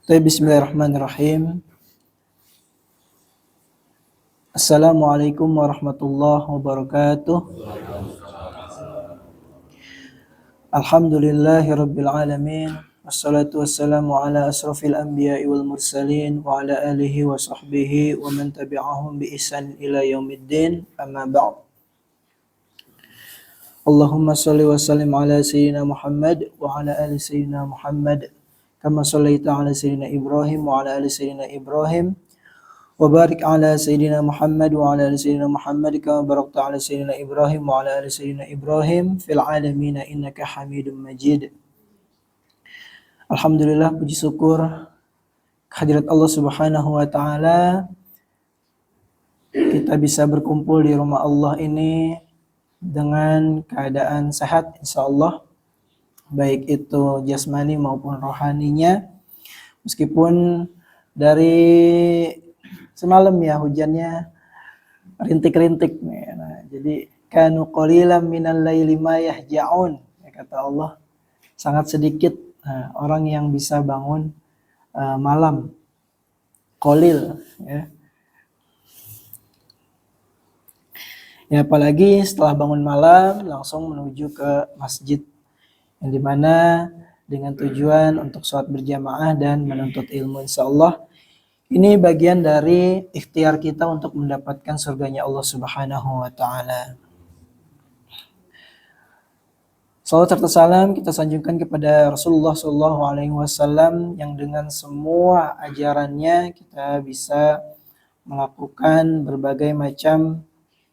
Bismillahirrahmanirrahim. Assalamualaikum warahmatullahi wabarakatuh. Alhamdulillahirabbil alamin. Wassalatu wassalamu ala asrafil anbiya'i wal mursalin wa ala alihi wa sahbihi wa man tabi'ahum bi ihsan ila yaumiddin. Amma ba'd. Allahumma shalli wa sallim ala sayyidina Muhammad wa ala ali sayyidina Muhammad kama shallaita ala sayyidina Ibrahim wa ala ali sayyidina Ibrahim wa barik ala sayyidina Muhammad wa ala ali sayyidina Muhammad kama barakta ala sayyidina Ibrahim wa ala ali sayyidina Ibrahim fil alamin innaka Hamidum Majid. Alhamdulillah, puji syukur kehadirat Allah Subhanahu wa taala, kita bisa berkumpul di rumah Allah ini dengan keadaan sehat insyaallah, baik itu jasmani maupun rohaninya. Meskipun dari semalam ya hujannya rintik-rintik nih. Nah, jadi kanu qalilan minal laili ma yahja'un, ya, kata Allah, sangat sedikit orang yang bisa bangun malam. Qalil, ya. Ya, apalagi setelah bangun malam langsung menuju ke masjid, yang dimana dengan tujuan untuk sholat berjamaah dan menuntut ilmu. Insyaallah ini bagian dari ikhtiar kita untuk mendapatkan surganya Allah Subhanahu wa taala. Salawat serta salam kita sanjungkan kepada Rasulullah SAW yang dengan semua ajarannya kita bisa melakukan berbagai macam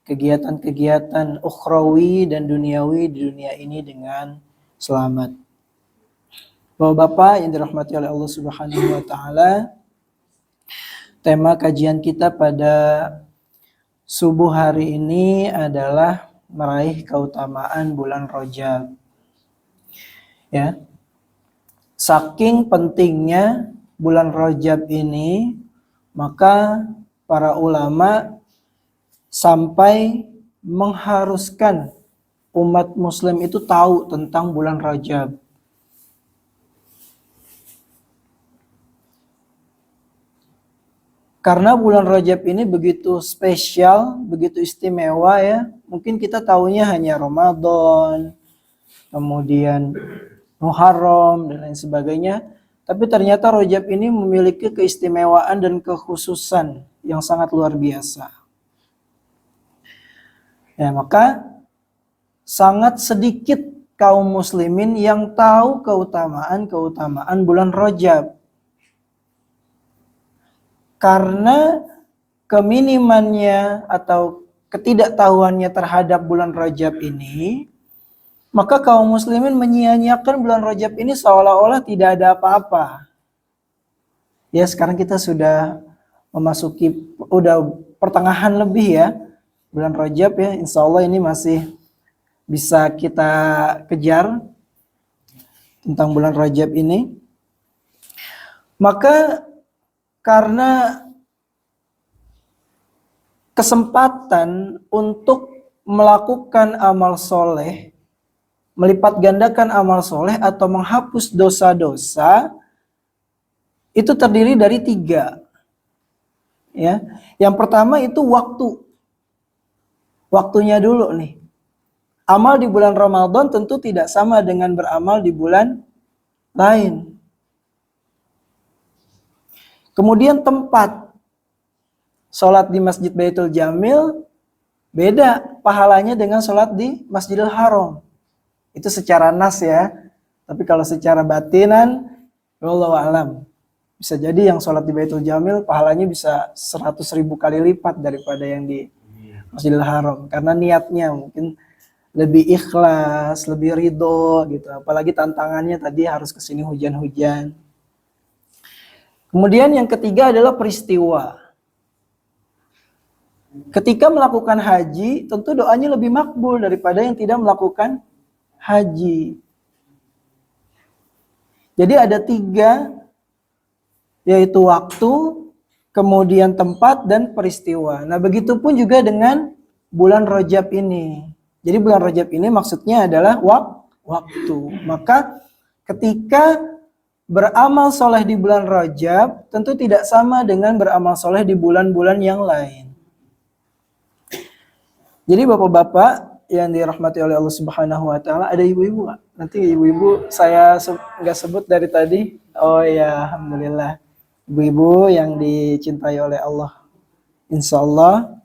kegiatan-kegiatan ukhrawi dan duniawi di dunia ini dengan selamat. Bapak-bapak yang dirahmati oleh Allah Subhanahu wa taala, tema kajian kita pada subuh hari ini adalah meraih keutamaan bulan Rajab. Ya. Saking pentingnya bulan Rajab ini, maka para ulama sampai mengharuskan umat muslim itu tahu tentang bulan Rajab. Karena bulan Rajab ini begitu spesial, begitu istimewa ya. Mungkin kita tahunya hanya Ramadan, kemudian Muharram dan lain sebagainya. Tapi ternyata Rajab ini memiliki keistimewaan dan kekhususan yang sangat luar biasa. Ya, maka sangat sedikit kaum muslimin yang tahu keutamaan bulan Rajab. Karena keminimannya atau ketidaktahuannya terhadap bulan Rajab ini, maka kaum muslimin menyia-nyiakan bulan Rajab ini seolah-olah tidak ada apa-apa. Ya, sekarang kita sudah memasuki pertengahan lebih ya bulan Rajab ya, insya Allah ini masih bisa kita kejar tentang bulan Rajab ini. Maka karena kesempatan untuk melakukan amal soleh, melipat gandakan amal soleh atau menghapus dosa-dosa, itu terdiri dari 3. Ya, yang pertama itu waktunya dulu nih. Amal di bulan Ramadan tentu tidak sama dengan beramal di bulan lain. Kemudian tempat. Sholat di Masjid Baitul Jamil beda pahalanya dengan sholat di Masjidil Haram. Itu secara nas ya. Tapi kalau secara batinan, wallahu a'lam. Bisa jadi yang sholat di Baitul Jamil pahalanya bisa 100.000 kali lipat daripada yang di Masjidil Haram. Karena niatnya mungkin lebih ikhlas, lebih ridho gitu. Apalagi tantangannya tadi harus kesini hujan-hujan. Kemudian yang ketiga adalah peristiwa. Ketika melakukan haji, tentu doanya lebih makbul daripada yang tidak melakukan haji. Jadi ada 3, yaitu waktu, kemudian tempat, dan peristiwa. Nah, begitu pun juga dengan bulan Rajab ini. Jadi bulan Rajab ini maksudnya adalah waktu. Maka ketika beramal soleh di bulan Rajab tentu tidak sama dengan beramal soleh di bulan-bulan yang lain. Jadi bapak-bapak yang dirahmati oleh Allah Subhanahu wa taala, ada ibu-ibu nggak? Nanti ibu-ibu saya nggak sebut dari tadi. Oh ya, alhamdulillah. Ibu-ibu yang dicintai oleh Allah. Insya Allah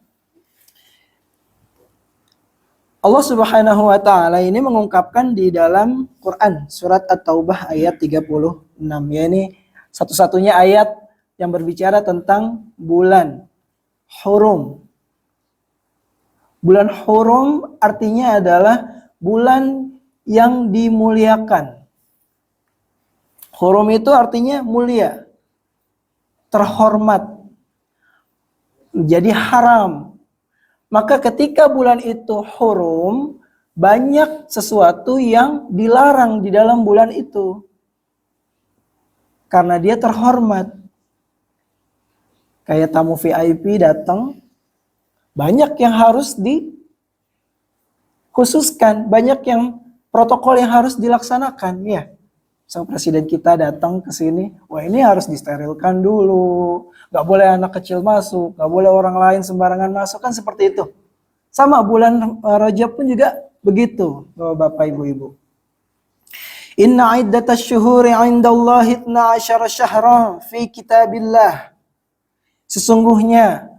Allah Subhanahu wa taala ini mengungkapkan di dalam Quran surat At-Taubah ayat 36. Ya, ini satu-satunya ayat yang berbicara tentang bulan hurum. Bulan hurum artinya adalah bulan yang dimuliakan. Hurum itu artinya mulia, terhormat, jadi haram. Maka ketika bulan itu hurum, banyak sesuatu yang dilarang di dalam bulan itu. Karena dia terhormat. Kayak tamu VIP datang, banyak yang harus dikhususkan, banyak yang protokol yang harus dilaksanakan. Ya, sang presiden kita datang ke sini, wah ini harus disterilkan dulu, gak boleh anak kecil masuk, gak boleh orang lain sembarangan masuk, kan seperti itu. Sama bulan Rajab pun juga begitu, Bapak Ibu-ibu. Inna iddatas syuhuri indallahi 12 syahran fi kitabillah. Sesungguhnya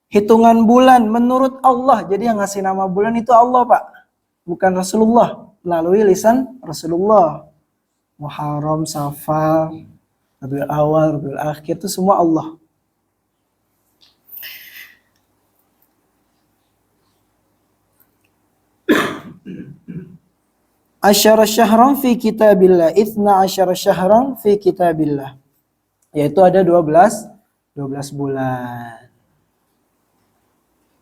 hitungan bulan menurut Allah, jadi yang ngasih nama bulan itu Allah, Pak, bukan Rasulullah, melalui lisan Rasulullah. Muharram, Safar, Rabiul Awal, Rabiul Akhir, itu semua Allah. Asyara syahran fi kitabillah, 12 syahran fi kitabillah. Yaitu ada 12 bulan.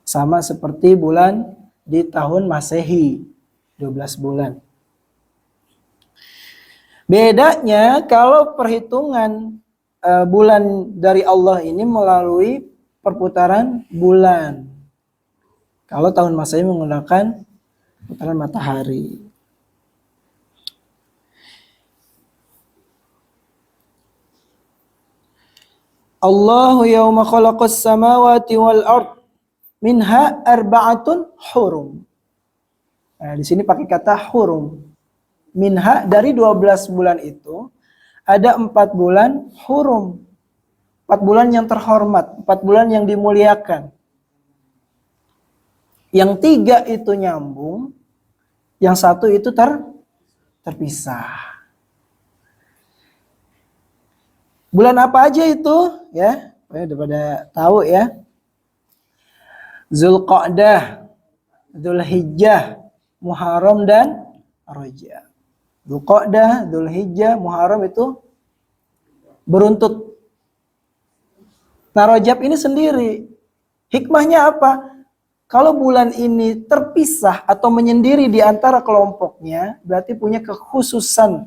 Sama seperti bulan di tahun Masehi, 12 bulan. Bedanya kalau perhitungan bulan dari Allah ini melalui perputaran bulan. Kalau tahun Masehi menggunakan putaran matahari. Allahu yawma khalaqas samawati wal ard minha arba'atun hurum. Nah, di sini pakai kata hurum. Minha, dari 12 bulan itu ada 4 bulan hurum. 4 bulan yang terhormat, 4 bulan yang dimuliakan. Yang 3 itu nyambung, yang 1 itu terpisah. Bulan apa aja itu? Ya, udah pada tahu ya. Zulqa'dah, Dzulhijjah, Muharram dan Rajab. Dzulqa'dah, Dzulhijjah, Muharram itu beruntut. Nah, Rajab ini sendiri. Hikmahnya apa? Kalau bulan ini terpisah atau menyendiri di antara kelompoknya, berarti punya kekhususan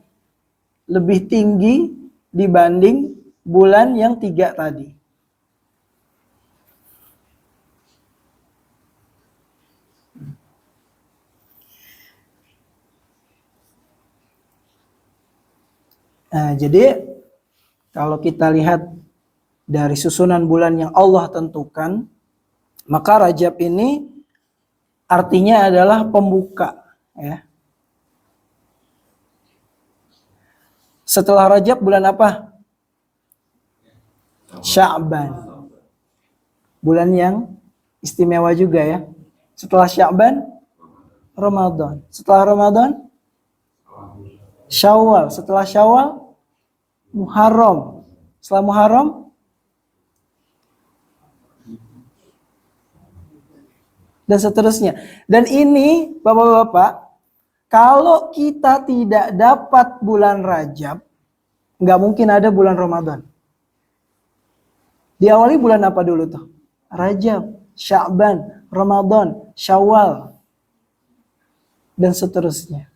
lebih tinggi dibanding bulan yang 3 tadi. Nah, jadi kalau kita lihat dari susunan bulan yang Allah tentukan, maka Rajab ini artinya adalah pembuka, ya. Setelah Rajab bulan apa? Sya'ban. Bulan yang istimewa juga ya. Setelah Sya'ban, Ramadan. Setelah Ramadan, Syawal. Setelah Syawal, Muharram. Setelah Muharram, dan seterusnya. Dan ini Bapak-bapak, kalau kita tidak dapat bulan Rajab, nggak mungkin ada bulan Ramadan. Diawali bulan apa dulu tuh? Rajab, Sya'ban, Ramadan, Syawal, dan seterusnya.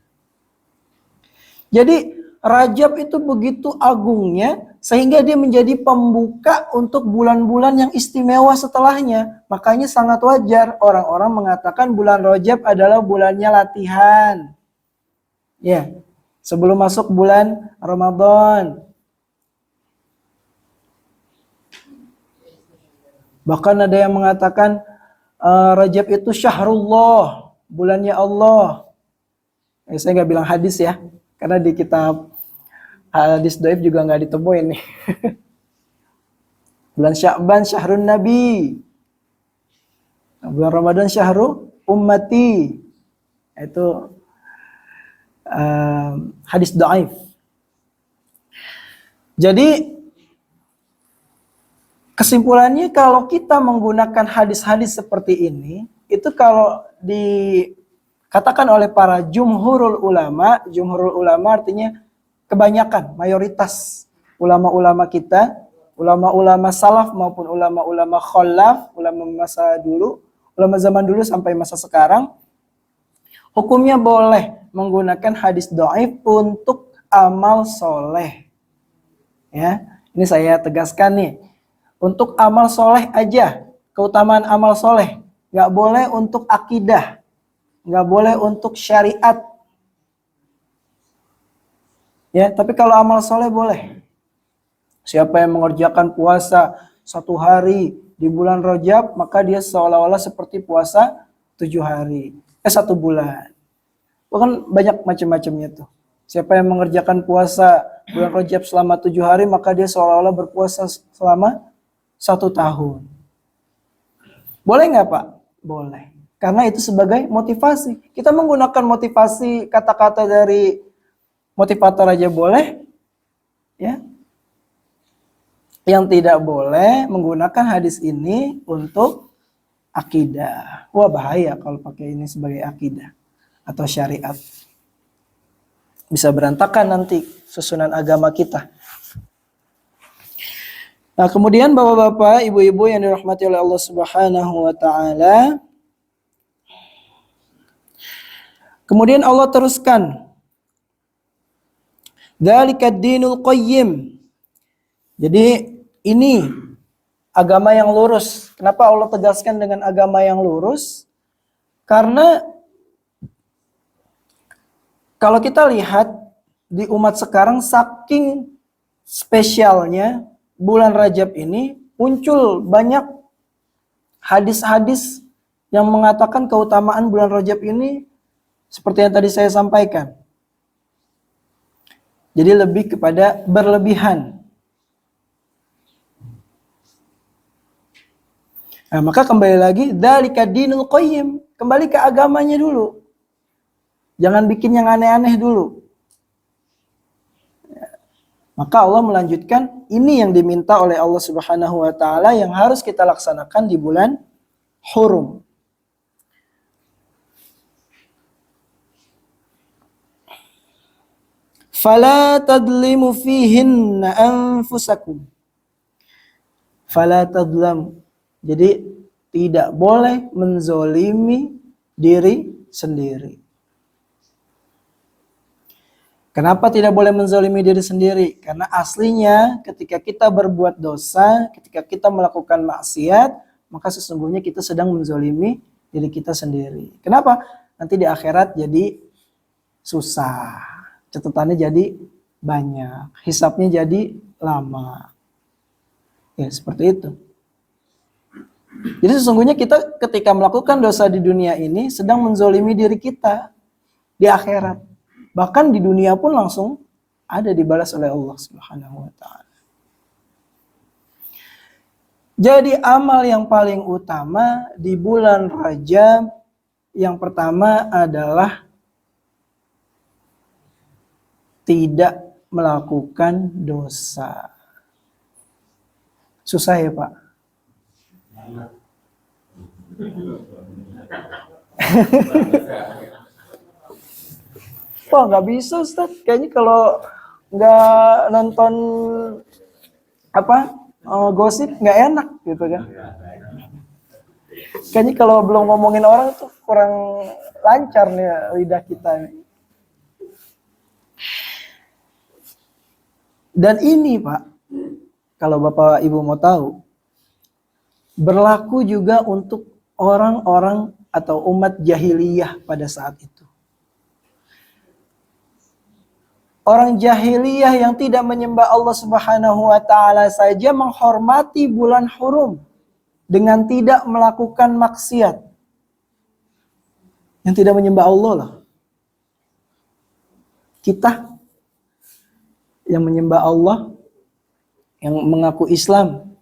Jadi Rajab itu begitu agungnya sehingga dia menjadi pembuka untuk bulan-bulan yang istimewa setelahnya. Makanya sangat wajar orang-orang mengatakan bulan Rajab adalah bulannya latihan. Ya, sebelum masuk bulan Ramadan, Bahkan ada yang mengatakan Rajab itu syahrullah, bulannya Allah. Saya nggak bilang hadis ya, karena di kitab hadis dhaif juga nggak ditemuin nih. Bulan Sya'ban syahrun Nabi. Bulan Ramadan syahru ummati. Itu hadis dhaif. Jadi kesimpulannya kalau kita menggunakan hadis-hadis seperti ini, itu kalau dikatakan oleh para jumhurul ulama artinya kebanyakan, mayoritas ulama-ulama kita, ulama-ulama salaf maupun ulama-ulama khalaf, ulama masa dulu, ulama zaman dulu sampai masa sekarang, hukumnya boleh menggunakan hadis dhaif untuk amal soleh. Ya, ini saya tegaskan nih. Untuk amal soleh aja, keutamaan amal soleh. Nggak boleh untuk akidah. Nggak boleh untuk syariat. Ya, tapi kalau amal soleh boleh. Siapa yang mengerjakan puasa 1 hari di bulan Rajab, maka dia seolah-olah seperti puasa 7 hari. 1 bulan. Bahkan banyak macam-macamnya tuh. Siapa yang mengerjakan puasa bulan Rajab selama 7 hari, maka dia seolah-olah berpuasa selama 1 tahun. Boleh nggak Pak? Boleh. Karena itu sebagai motivasi. Kita menggunakan motivasi kata-kata dari motivator aja boleh. Ya. Yang tidak boleh menggunakan hadis ini untuk akidah. Wah, bahaya kalau pakai ini sebagai akidah atau syariat. Bisa berantakan nanti susunan agama kita. Nah, kemudian bapak-bapak, ibu-ibu yang dirahmati oleh Allah Subhanahu wa taala. Kemudian Allah teruskan. Dzalikad dinul qayyim. Jadi ini agama yang lurus. Kenapa Allah tegaskan dengan agama yang lurus? Karena kalau kita lihat di umat sekarang saking spesialnya bulan Rajab ini muncul banyak hadis-hadis yang mengatakan keutamaan bulan Rajab ini seperti yang tadi saya sampaikan. Jadi lebih kepada berlebihan. Nah, maka kembali lagi dzalika dinul qayyim, kembali ke agamanya dulu. Jangan bikin yang aneh-aneh dulu. Maka Allah melanjutkan, ini yang diminta oleh Allah Subhanahu wa taala yang harus kita laksanakan di bulan Hurum. Fala tadlimu fihinna anfusakum. Fala tadlam. Jadi tidak boleh menzolimi diri sendiri. Kenapa tidak boleh menzalimi diri sendiri? Karena aslinya ketika kita berbuat dosa, ketika kita melakukan maksiat, maka sesungguhnya kita sedang menzalimi diri kita sendiri. Kenapa? Nanti di akhirat jadi susah. Catatannya jadi banyak. Hisabnya jadi lama. Ya, seperti itu. Jadi sesungguhnya kita ketika melakukan dosa di dunia ini sedang menzalimi diri kita di akhirat. Bahkan di dunia pun langsung ada dibalas oleh Allah Subhanahu wa taala. Jadi amal yang paling utama di bulan Rajab yang pertama adalah tidak melakukan dosa. Susah ya, Pak? Wah, nggak bisa Ustaz. Kayaknya kalau nggak nonton gosip nggak enak gitu kan. Kayaknya kalau belum ngomongin orang tuh kurang lancar nih lidah kita nih. Dan ini Pak, kalau Bapak Ibu mau tahu, berlaku juga untuk orang-orang atau umat jahiliyah pada saat itu. Orang jahiliyah yang tidak menyembah Allah Subhanahu wa taala saja menghormati bulan Hurum. dengan tidak melakukan maksiat. Yang tidak menyembah Allah lah. Kita yang menyembah Allah, yang mengaku Islam.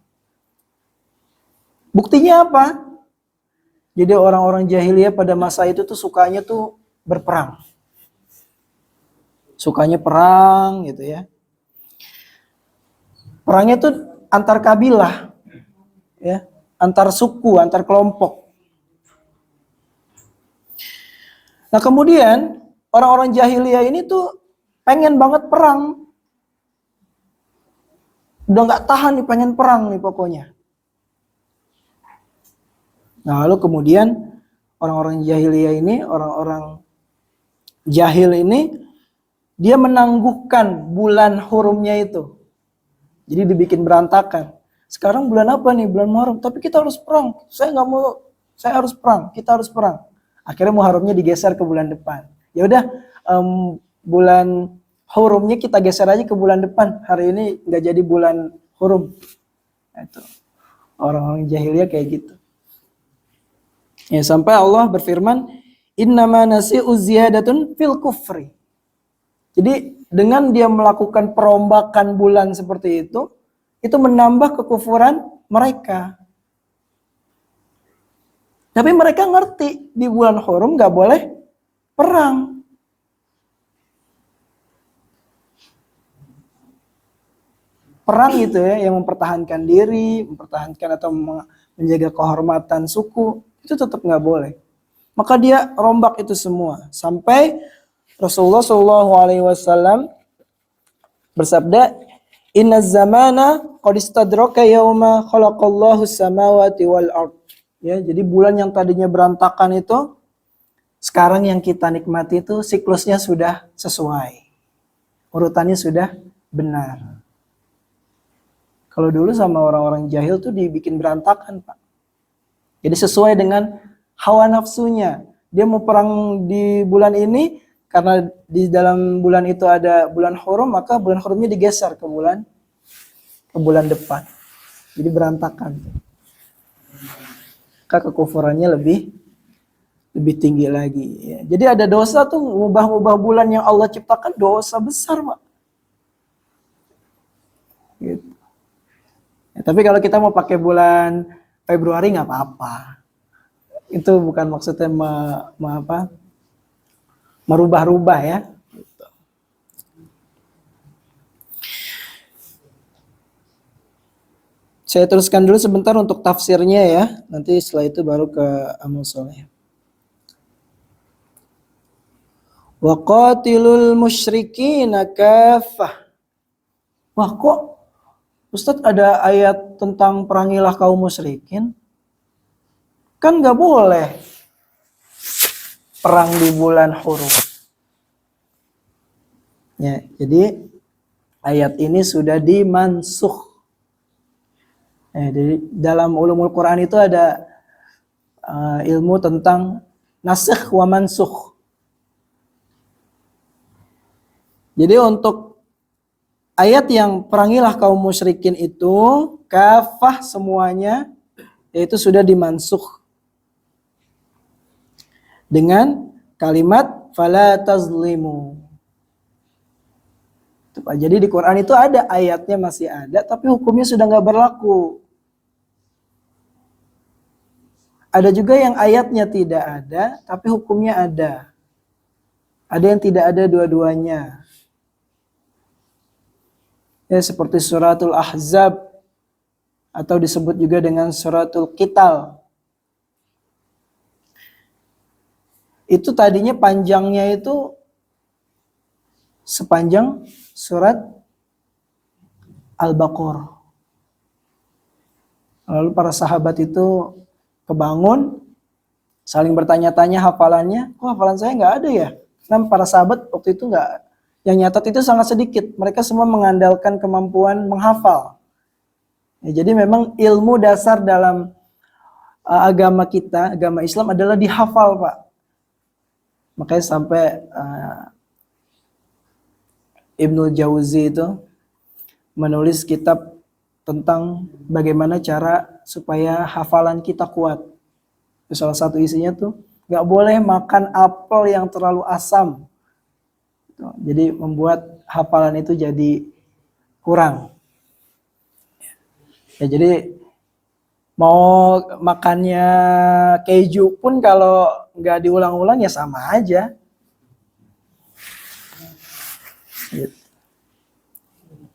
Buktinya apa? Jadi orang-orang jahiliyah pada masa itu tuh sukanya tuh berperang. Sukanya perang gitu ya. Perangnya tuh antar kabilah, ya, antar suku, antar kelompok. Nah kemudian orang-orang jahiliyah ini tuh pengen banget perang. Udah nggak tahan nih, pengen perang nih pokoknya. Nah lalu kemudian orang-orang jahiliyah ini, orang-orang jahil ini, dia menangguhkan bulan hurumnya itu. Jadi dibikin berantakan. Sekarang bulan apa nih? Bulan Muharram. Tapi kita harus perang. Saya nggak mau. Saya harus perang. Kita harus perang. Akhirnya Muharramnya digeser ke bulan depan. Ya udah, bulan hurumnya kita geser aja ke bulan depan. Hari ini nggak jadi bulan hurum. Itu orang-orang jahiliyah kayak gitu. Ya sampai Allah berfirman, innama nasi'u ziyadatun fil kufri. Jadi dengan dia melakukan perombakan bulan seperti itu menambah kekufuran mereka. Tapi mereka ngerti di bulan Hurum nggak boleh perang. Perang itu ya yang mempertahankan diri, mempertahankan atau menjaga kehormatan suku itu tetap nggak boleh. Maka dia rombak itu semua sampai Rasulullah SAW bersabda, Inna zamana qad istadraka yauma khalaqallahu samawati wal ard. Ya, jadi bulan yang tadinya berantakan itu sekarang yang kita nikmati itu siklusnya sudah sesuai. Urutannya sudah benar. Kalau dulu sama orang-orang jahil tuh dibikin berantakan, Pak. Jadi sesuai dengan hawa nafsunya. Dia mau perang di bulan ini karena di dalam bulan itu ada bulan Hurum, maka bulan Hurumnya digeser ke bulan depan. Jadi berantakan. Maka kekufurannya lebih tinggi lagi. Ya. Jadi ada dosa tuh ngubah-ngubah bulan yang Allah ciptakan, dosa besar, Pak. Gitu. Ya, tapi kalau kita mau pakai bulan Februari nggak apa-apa. Itu bukan maksudnya merubah-rubah ya. Saya teruskan dulu sebentar untuk tafsirnya ya. Nanti setelah itu baru ke amal soleh. Wa qatilul musyrikina kaffah. Wah kok Ustadz ada ayat tentang perangilah kaum musyrikin? Kan nggak boleh perang di bulan Hurum. Ya, jadi ayat ini sudah dimansuh. Jadi dalam ulumul Quran itu ada ilmu tentang nasikh wa mansukh. Jadi untuk ayat yang perangilah kaum musyrikin itu kafah semuanya, yaitu sudah dimansuh dengan kalimat fala tazlimu. Jadi di Quran itu ada ayatnya masih ada, tapi hukumnya sudah nggak berlaku. Ada juga yang ayatnya tidak ada, tapi hukumnya ada. Ada yang tidak ada dua-duanya. Ya, seperti suratul Ahzab atau disebut juga dengan suratul Qital. Itu tadinya panjangnya itu sepanjang surat Al-Baqarah. Lalu para sahabat itu kebangun, saling bertanya-tanya hafalannya. Kok hafalan saya nggak ada ya? Karena para sahabat waktu itu nggak, yang nyatat itu sangat sedikit. Mereka semua mengandalkan kemampuan menghafal. Ya, jadi memang ilmu dasar dalam agama kita, agama Islam adalah dihafal, Pak. Makanya sampai Ibnu Jauzi itu menulis kitab tentang bagaimana cara supaya hafalan kita kuat. Salah satu isinya tuh nggak boleh makan apel yang terlalu asam. Jadi membuat hafalan itu jadi kurang. Ya, jadi mau makannya keju pun kalau nggak diulang-ulang ya sama aja. Gitu.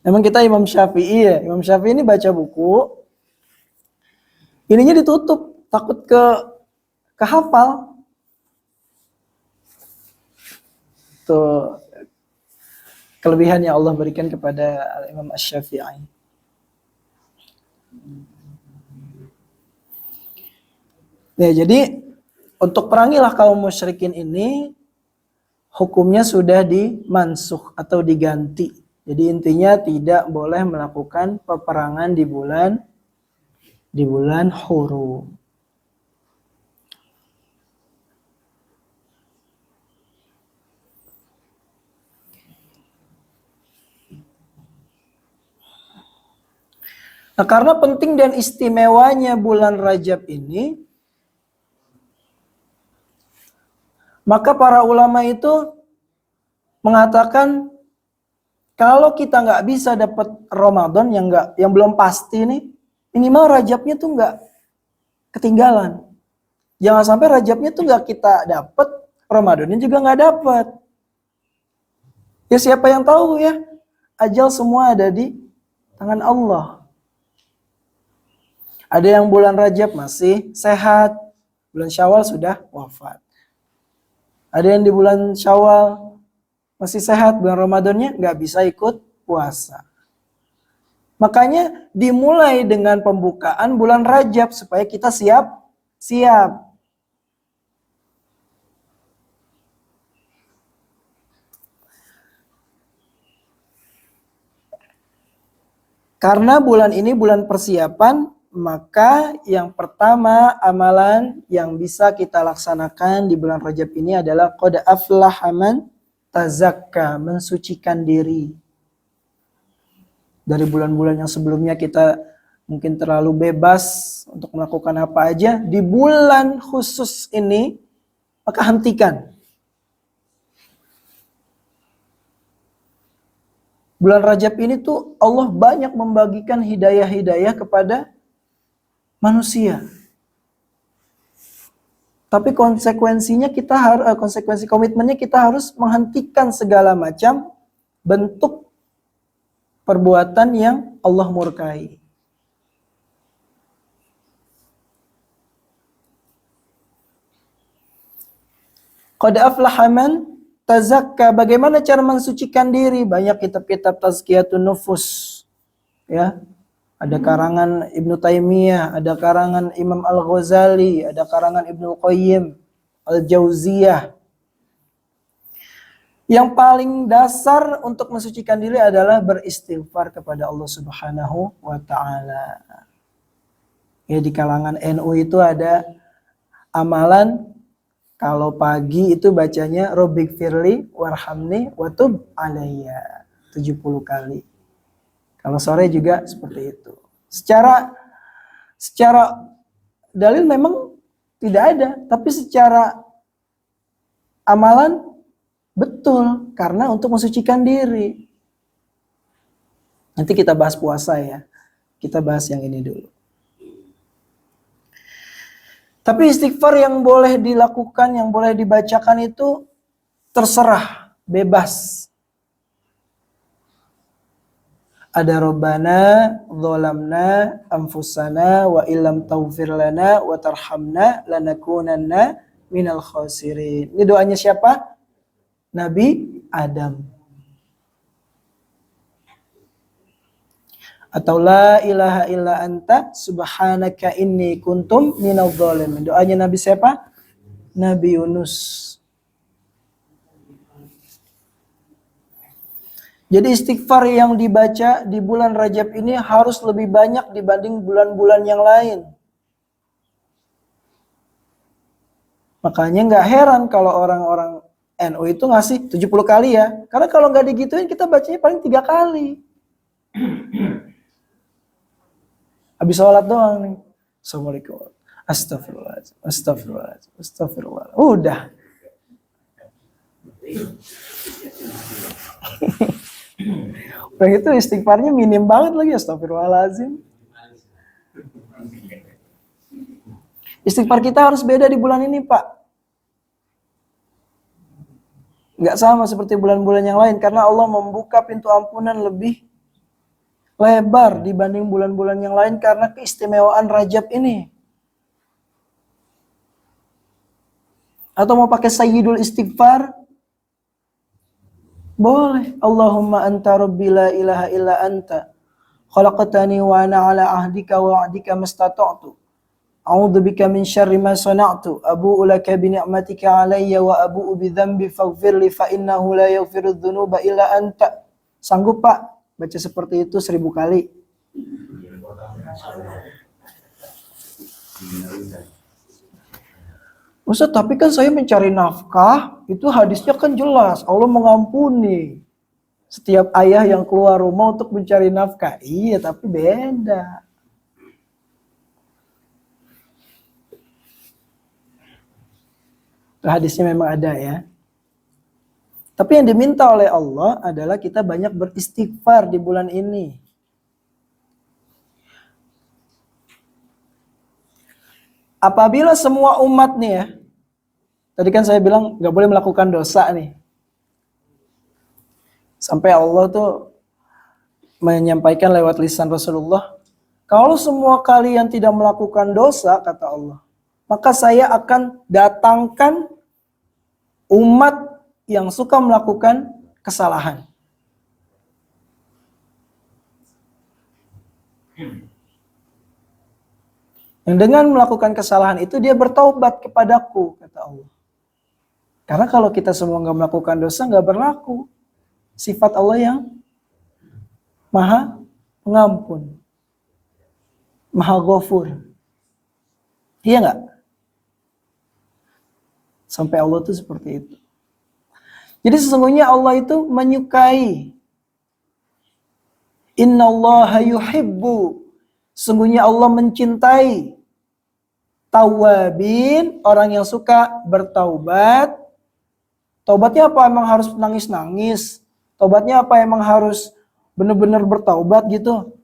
Emang kita Imam Syafi'i ya. Imam Syafi'i ini baca buku, ininya ditutup, takut kehafal. Tuh kelebihan yang Allah berikan kepada Imam Asy-Syafi'i. Ya, jadi untuk perangilah kaum musyrikin ini hukumnya sudah dimansuh atau diganti. Jadi intinya tidak boleh melakukan peperangan di bulan Hurum. Nah, karena penting dan istimewanya bulan Rajab ini, maka para ulama itu mengatakan kalau kita nggak bisa dapat Ramadan yang belum pasti nih, minimal Rajabnya tuh nggak ketinggalan. Jangan sampai Rajabnya tuh nggak kita dapat, Ramadannya juga nggak dapat. Ya siapa yang tahu ya, ajal semua ada di tangan Allah. Ada yang bulan Rajab masih sehat, bulan Syawal sudah wafat. Ada yang di bulan Syawal masih sehat, bulan Ramadannya nggak bisa ikut puasa. Makanya dimulai dengan pembukaan bulan Rajab supaya kita siap. Karena bulan ini bulan persiapan, maka yang pertama amalan yang bisa kita laksanakan di bulan Rajab ini adalah qad aflaha man tazakka, mensucikan diri. Dari bulan-bulan yang sebelumnya kita mungkin terlalu bebas untuk melakukan apa aja, di bulan khusus ini maka hentikan. Bulan Rajab ini tuh Allah banyak membagikan hidayah-hidayah kepada manusia. Tapi konsekuensinya konsekuensi komitmennya kita harus menghentikan segala macam bentuk perbuatan yang Allah murkai. Qad aflaha man tazakka. Bagaimana cara mensucikan diri? Banyak kitab-kitab tazkiyatun nufus. Ya. Ada karangan Ibnu Taimiyah, ada karangan Imam Al-Ghazali, ada karangan Ibnu Qayyim Al-Jauziyah. Yang paling dasar untuk mensucikan diri adalah beristighfar kepada Allah Subhanahu wa taala. Ya, di kalangan NU itu ada amalan kalau pagi itu bacanya Rabbik firli warhamni watub alayya 70 kali. Kalau sore juga seperti itu. Secara dalil memang tidak ada, tapi secara amalan betul, karena untuk mensucikan diri. Nanti kita bahas puasa ya. Kita bahas yang ini dulu. Tapi istighfar yang boleh dilakukan, yang boleh dibacakan itu terserah, bebas. Ada Rabbana dzalamna anfusana wa illam taghfir lana wa tarhamna lanakunanna minal khasirin. Ini doanya siapa? Nabi Adam. Atau la ilaha illa anta subhanaka inni kuntum minadh dhalimin. Doanya Nabi siapa? Nabi Yunus. Jadi istighfar yang dibaca di bulan Rajab ini harus lebih banyak dibanding bulan-bulan yang lain. Makanya nggak heran kalau orang-orang NU itu ngasih 70 kali ya. Karena kalau nggak digituin kita bacanya paling 3 kali. Habis sholat doang nih. Assalamualaikum. Astagfirullahaladzim. Astagfirullahaladzim. Astagfirullahaladzim. Udah. Udah itu istighfarnya minim banget lagi. Astagfirullahaladzim. Istighfar kita harus beda di bulan ini, Pak. Nggak sama seperti bulan-bulan yang lain. Karena Allah membuka pintu ampunan lebih lebar dibanding bulan-bulan yang lain. Karena keistimewaan Rajab ini. Atau mau pakai Sayyidul Istighfar? Boleh. Allahumma anta rabbi la ilaha illa anta. Khalaqtani wa ana ala ahdika wa wa'dika mastata'tu. A'udzu bika min syarri ma sana'tu. Abu'u laka bi ni'matika 'alayya wa abu'u bi dzambi faghfir li fa innahu la yaghfiru dzunuba illa anta. Sanggup, Pak, baca seperti itu 1000 kali? Ustaz, tapi kan saya mencari nafkah, itu hadisnya kan jelas, Allah mengampuni setiap ayah yang keluar rumah untuk mencari nafkah. Iya, tapi beda. Hadisnya memang ada ya. Tapi yang diminta oleh Allah adalah kita banyak beristighfar di bulan ini. Apabila semua umat nih ya, tadi kan saya bilang nggak boleh melakukan dosa nih. Sampai Allah tuh menyampaikan lewat lisan Rasulullah, kalau semua kalian tidak melakukan dosa, kata Allah, maka saya akan datangkan umat yang suka melakukan kesalahan. Yang dengan melakukan kesalahan itu dia bertaubat kepadaku, kata Allah. Karena kalau kita semua nggak melakukan dosa, nggak berlaku sifat Allah yang Maha Pengampun, Maha Ghafur. Iya nggak? Sampai Allah itu seperti itu. Jadi sesungguhnya Allah itu menyukai. Innallaha yuhibbu. Sesungguhnya Allah mencintai tawabin, orang yang suka bertaubat. Taubatnya apa? Emang harus nangis-nangis? Taubatnya apa? Emang harus benar-benar bertaubat gitu?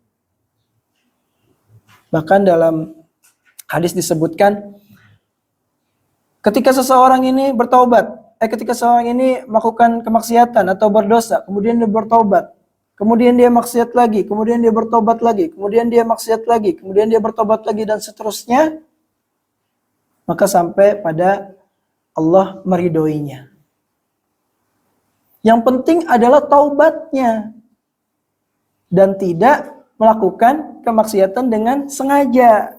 Bahkan dalam hadis disebutkan, ketika seseorang ini bertaubat, ketika seseorang ini melakukan kemaksiatan atau berdosa, kemudian dia bertaubat, kemudian dia maksiat lagi, kemudian dia bertobat lagi, kemudian dia maksiat lagi, kemudian dia bertobat lagi, dan seterusnya, maka sampai pada Allah meridhoinya. Yang penting adalah taubatnya dan tidak melakukan kemaksiatan dengan sengaja.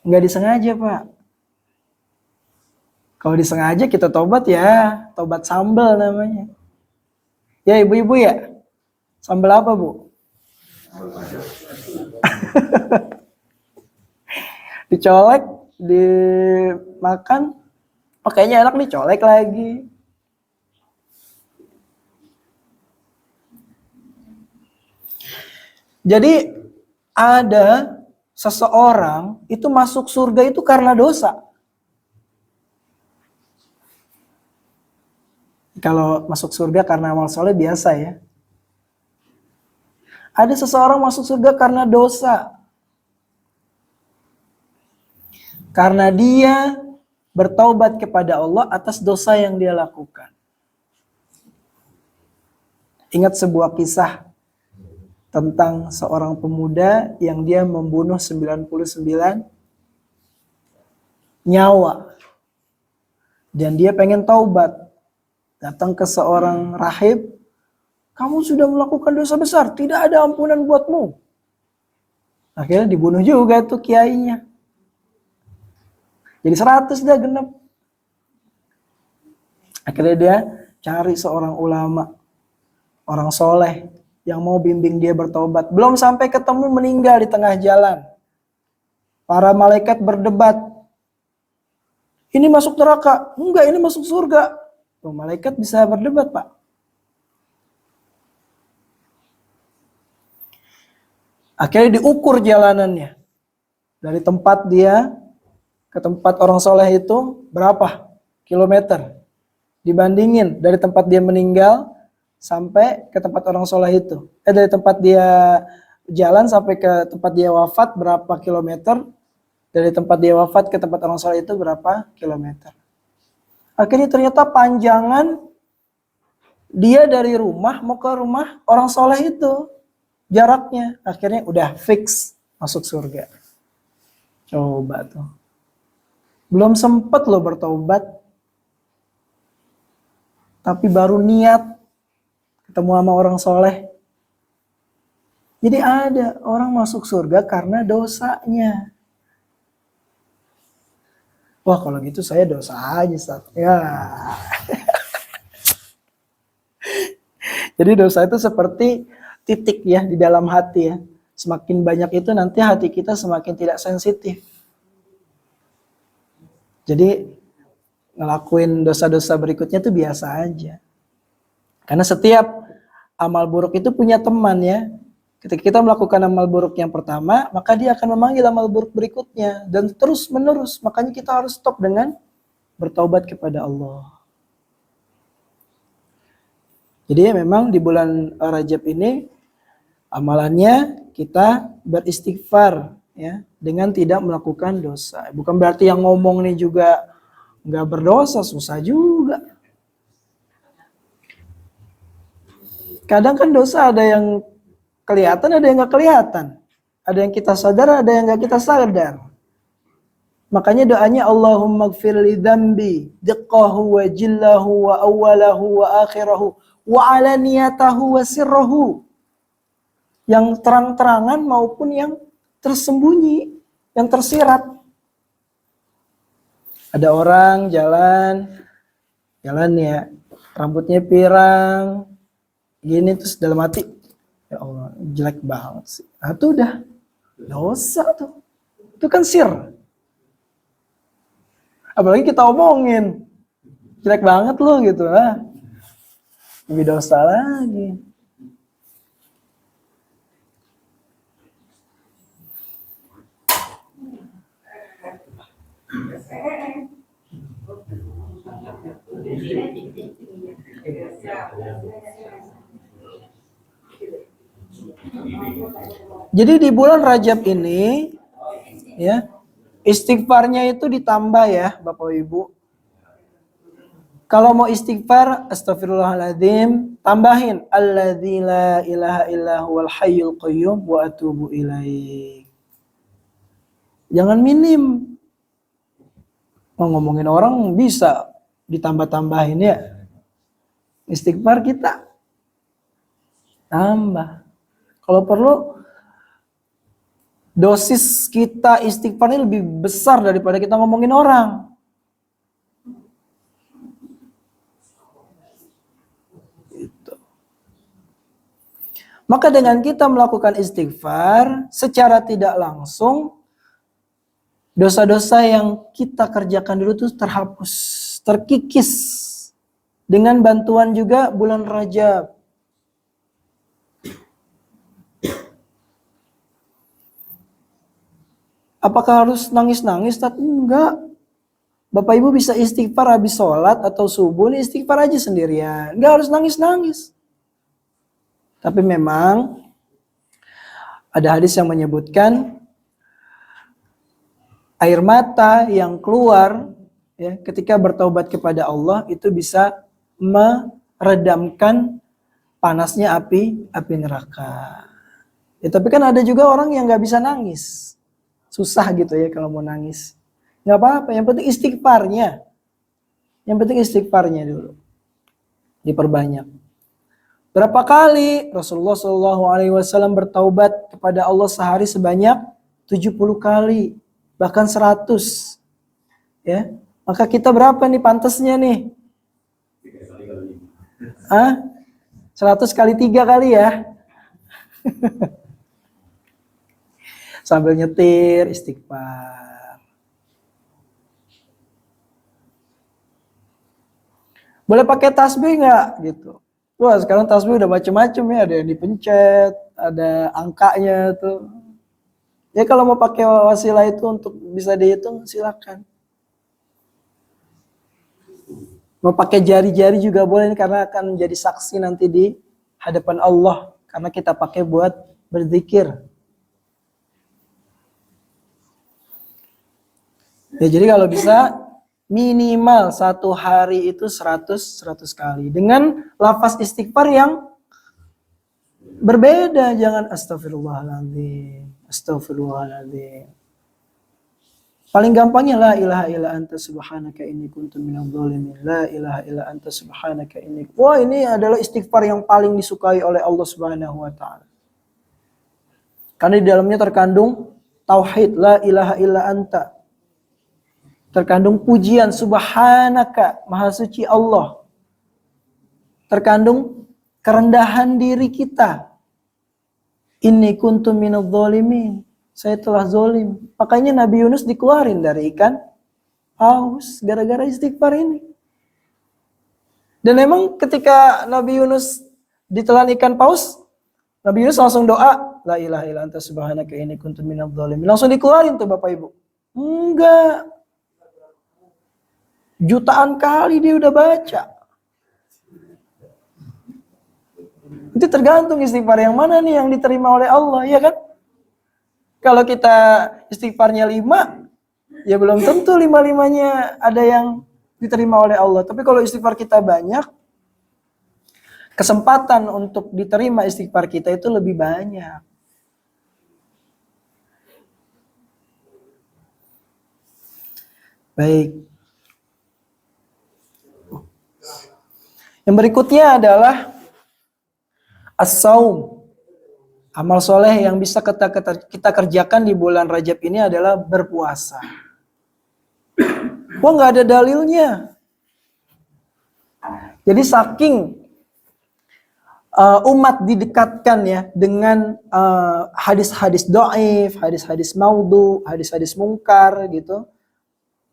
Nggak disengaja, Pak. Kalau disengaja kita tobat ya, tobat sambal namanya. Ya ibu-ibu ya, sambal apa Bu? Dicolek, dimakan, kayaknya enak nih, colek lagi. Jadi ada seseorang itu masuk surga itu karena dosa. Kalau masuk surga karena amal soleh biasa ya. Ada seseorang masuk surga karena dosa. Karena dia bertaubat kepada Allah atas dosa yang dia lakukan. Ingat sebuah kisah tentang seorang pemuda yang dia membunuh 99 nyawa. Dan dia pengen taubat. Datang ke seorang rahib, kamu sudah melakukan dosa besar, tidak ada ampunan buatmu. Akhirnya dibunuh juga tuh kiainya. Jadi 100 dah genep. Akhirnya dia cari seorang ulama, orang soleh, yang mau bimbing dia bertobat. Belum sampai ketemu meninggal di tengah jalan. Para malaikat berdebat. Ini masuk neraka, enggak, ini masuk surga. Tuh, malaikat bisa berdebat, Pak. Akhirnya diukur jalanannya. Dari tempat dia ke tempat orang soleh itu berapa kilometer. Dibandingin dari tempat dia meninggal sampai ke tempat orang soleh itu. Dari tempat dia jalan sampai ke tempat dia wafat berapa kilometer. Dari tempat dia wafat ke tempat orang soleh itu berapa kilometer. Akhirnya ternyata panjangan dia dari rumah mau ke rumah orang soleh itu. Jaraknya. Akhirnya udah fix masuk surga. Coba tuh. Belum sempet loh bertobat. Tapi baru niat ketemu sama orang soleh. Jadi ada orang masuk surga karena dosanya. Wah kalau gitu saya dosa aja Ustaz. Ya. Jadi dosa itu seperti titik ya di dalam hati ya. Semakin banyak itu nanti hati kita semakin tidak sensitif. Jadi ngelakuin dosa-dosa berikutnya itu biasa aja. Karena setiap amal buruk itu punya teman ya. Ketika kita melakukan amal buruk yang pertama, maka dia akan memanggil amal buruk berikutnya. Dan terus menerus. Makanya kita harus stop dengan bertaubat kepada Allah. Jadi memang di bulan Rajab ini amalannya kita beristighfar ya dengan tidak melakukan dosa. Bukan berarti yang ngomong nih juga nggak berdosa, susah juga. Kadang kan dosa ada yang kelihatan, ada yang nggak kelihatan. Ada yang kita sadar, ada yang nggak kita sadar. Makanya doanya Allahumma gfir li dzambi diqqahu wa jillahu wa awwalahu wa akhirahu wa alaniyatahu wa sirrahu. Yang terang-terangan maupun yang tersembunyi, yang tersirat. Ada orang jalan ya, rambutnya pirang, gini terus dalam hati, ya Allah jelek banget sih. Nah itu udah dosa tuh, itu kan sir. Apalagi kita omongin, jelek banget loh gitu, nah lebih dosa lagi. Jadi di bulan Rajab ini ya istighfarnya itu ditambah ya Bapak Ibu. Kalau mau istighfar astagfirullahaladzim, tambahin alladzi la ilaha illa huwal hayyul qayyum wa atubu ilaih. Jangan minim. Mau ngomongin orang bisa ditambah-tambahin ya. Istighfar kita tambah. Kalau perlu dosis kita istighfar ini lebih besar daripada kita ngomongin orang. Gitu. Maka dengan kita melakukan istighfar secara tidak langsung, dosa-dosa yang kita kerjakan dulu itu terhapus, terkikis. Dengan bantuan juga bulan Rajab. Apakah harus nangis-nangis? Enggak. Bapak Ibu bisa istighfar habis sholat atau subuh, nih istighfar aja sendirian. Enggak harus nangis-nangis. Tapi memang ada hadis yang menyebutkan air mata yang keluar ya, ketika bertaubat kepada Allah itu bisa meredamkan panasnya api neraka. Ya, tapi kan ada juga orang yang nggak bisa nangis. Susah gitu ya kalau mau nangis. Nggak apa-apa, yang penting istighfarnya. Yang penting istighfarnya dulu. Diperbanyak. Berapa kali Rasulullah SAW bertaubat kepada Allah sehari sebanyak 70 kali. Bahkan 100. Ya. Maka kita berapa nih pantasnya nih? 100 kali 3 kali ya. Sambil nyetir, istighfar. Boleh pakai tasbih nggak? Gitu. Wah sekarang tasbih udah macem-macem ya. Ada yang dipencet, ada angkanya tuh. Ya kalau mau pakai wasilah itu untuk bisa dihitung silakan. Mau pakai jari-jari juga boleh karena akan menjadi saksi nanti di hadapan Allah karena kita pakai buat berzikir. Ya, jadi kalau bisa minimal satu hari itu 100 kali dengan lafaz istighfar yang berbeda, jangan astagfirullahaladzim, astagfirullahaladzim. Paling gampangnya la ilaha illa anta subhanaka inni kuntu minadh dhalimin, la ilaha illa anta subhanaka inni. Wah, ini adalah istighfar yang paling disukai oleh Allah Subhanahu wa taala. Karena di dalamnya terkandung tauhid, la ilaha illa anta. Terkandung pujian subhanaka, maha suci Allah. Terkandung kerendahan diri kita. Inni kuntu minadh dhalimin. Saya telah zolim. Makanya Nabi Yunus dikeluarin dari ikan paus gara-gara istighfar ini. Dan emang ketika Nabi Yunus ditelan ikan paus, Nabi Yunus langsung doa, la ilaha illa anta subhanaka inni kuntu minadh dhalimin. Langsung dikeluarin tuh Bapak Ibu. Enggak. Jutaan kali dia udah baca. Itu tergantung istighfar yang mana nih yang diterima oleh Allah, ya kan? Kalau kita istighfarnya 5, ya belum tentu 5-5-nya ada yang diterima oleh Allah. Tapi kalau istighfar kita banyak, kesempatan untuk diterima istighfar kita itu lebih banyak. Baik. Yang berikutnya adalah as-saum. Amal soleh yang bisa kita kerjakan di bulan Rajab ini adalah berpuasa. Wah, nggak ada dalilnya. Jadi saking umat didekatkan ya dengan hadis-hadis dhaif, hadis-hadis maudhu, hadis-hadis mungkar gitu.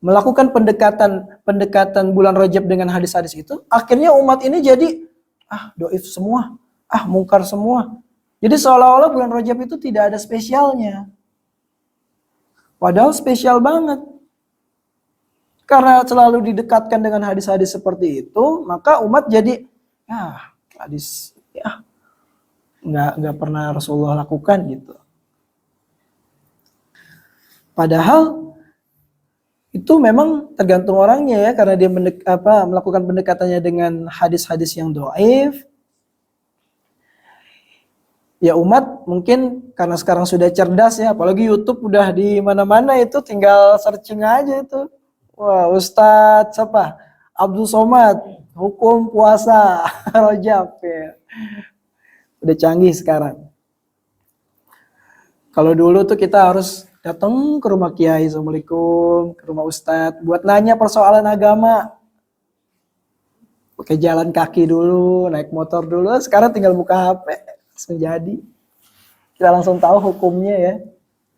Melakukan pendekatan bulan Rajab dengan hadis-hadis itu, akhirnya umat ini jadi dhaif semua, mungkar semua. Jadi seolah-olah bulan Rajab itu tidak ada spesialnya. Padahal spesial banget. Karena selalu didekatkan dengan hadis-hadis seperti itu, maka umat jadi hadis nggak pernah Rasulullah lakukan gitu. Padahal itu memang tergantung orangnya ya, karena dia melakukan pendekatannya dengan hadis-hadis yang dhaif. Ya umat mungkin karena sekarang sudah cerdas ya, apalagi YouTube udah di mana-mana itu tinggal searching aja itu. Wah, Ustadz siapa? Abdul Somad, hukum puasa Rajab ya. Udah canggih sekarang. Kalau dulu tuh kita harus datang ke rumah kiai, assalamualaikum, ke rumah Ustadz buat nanya persoalan agama. Pakai jalan kaki dulu, naik motor dulu. Sekarang tinggal buka HP. Langsung jadi. Kita langsung tahu hukumnya ya.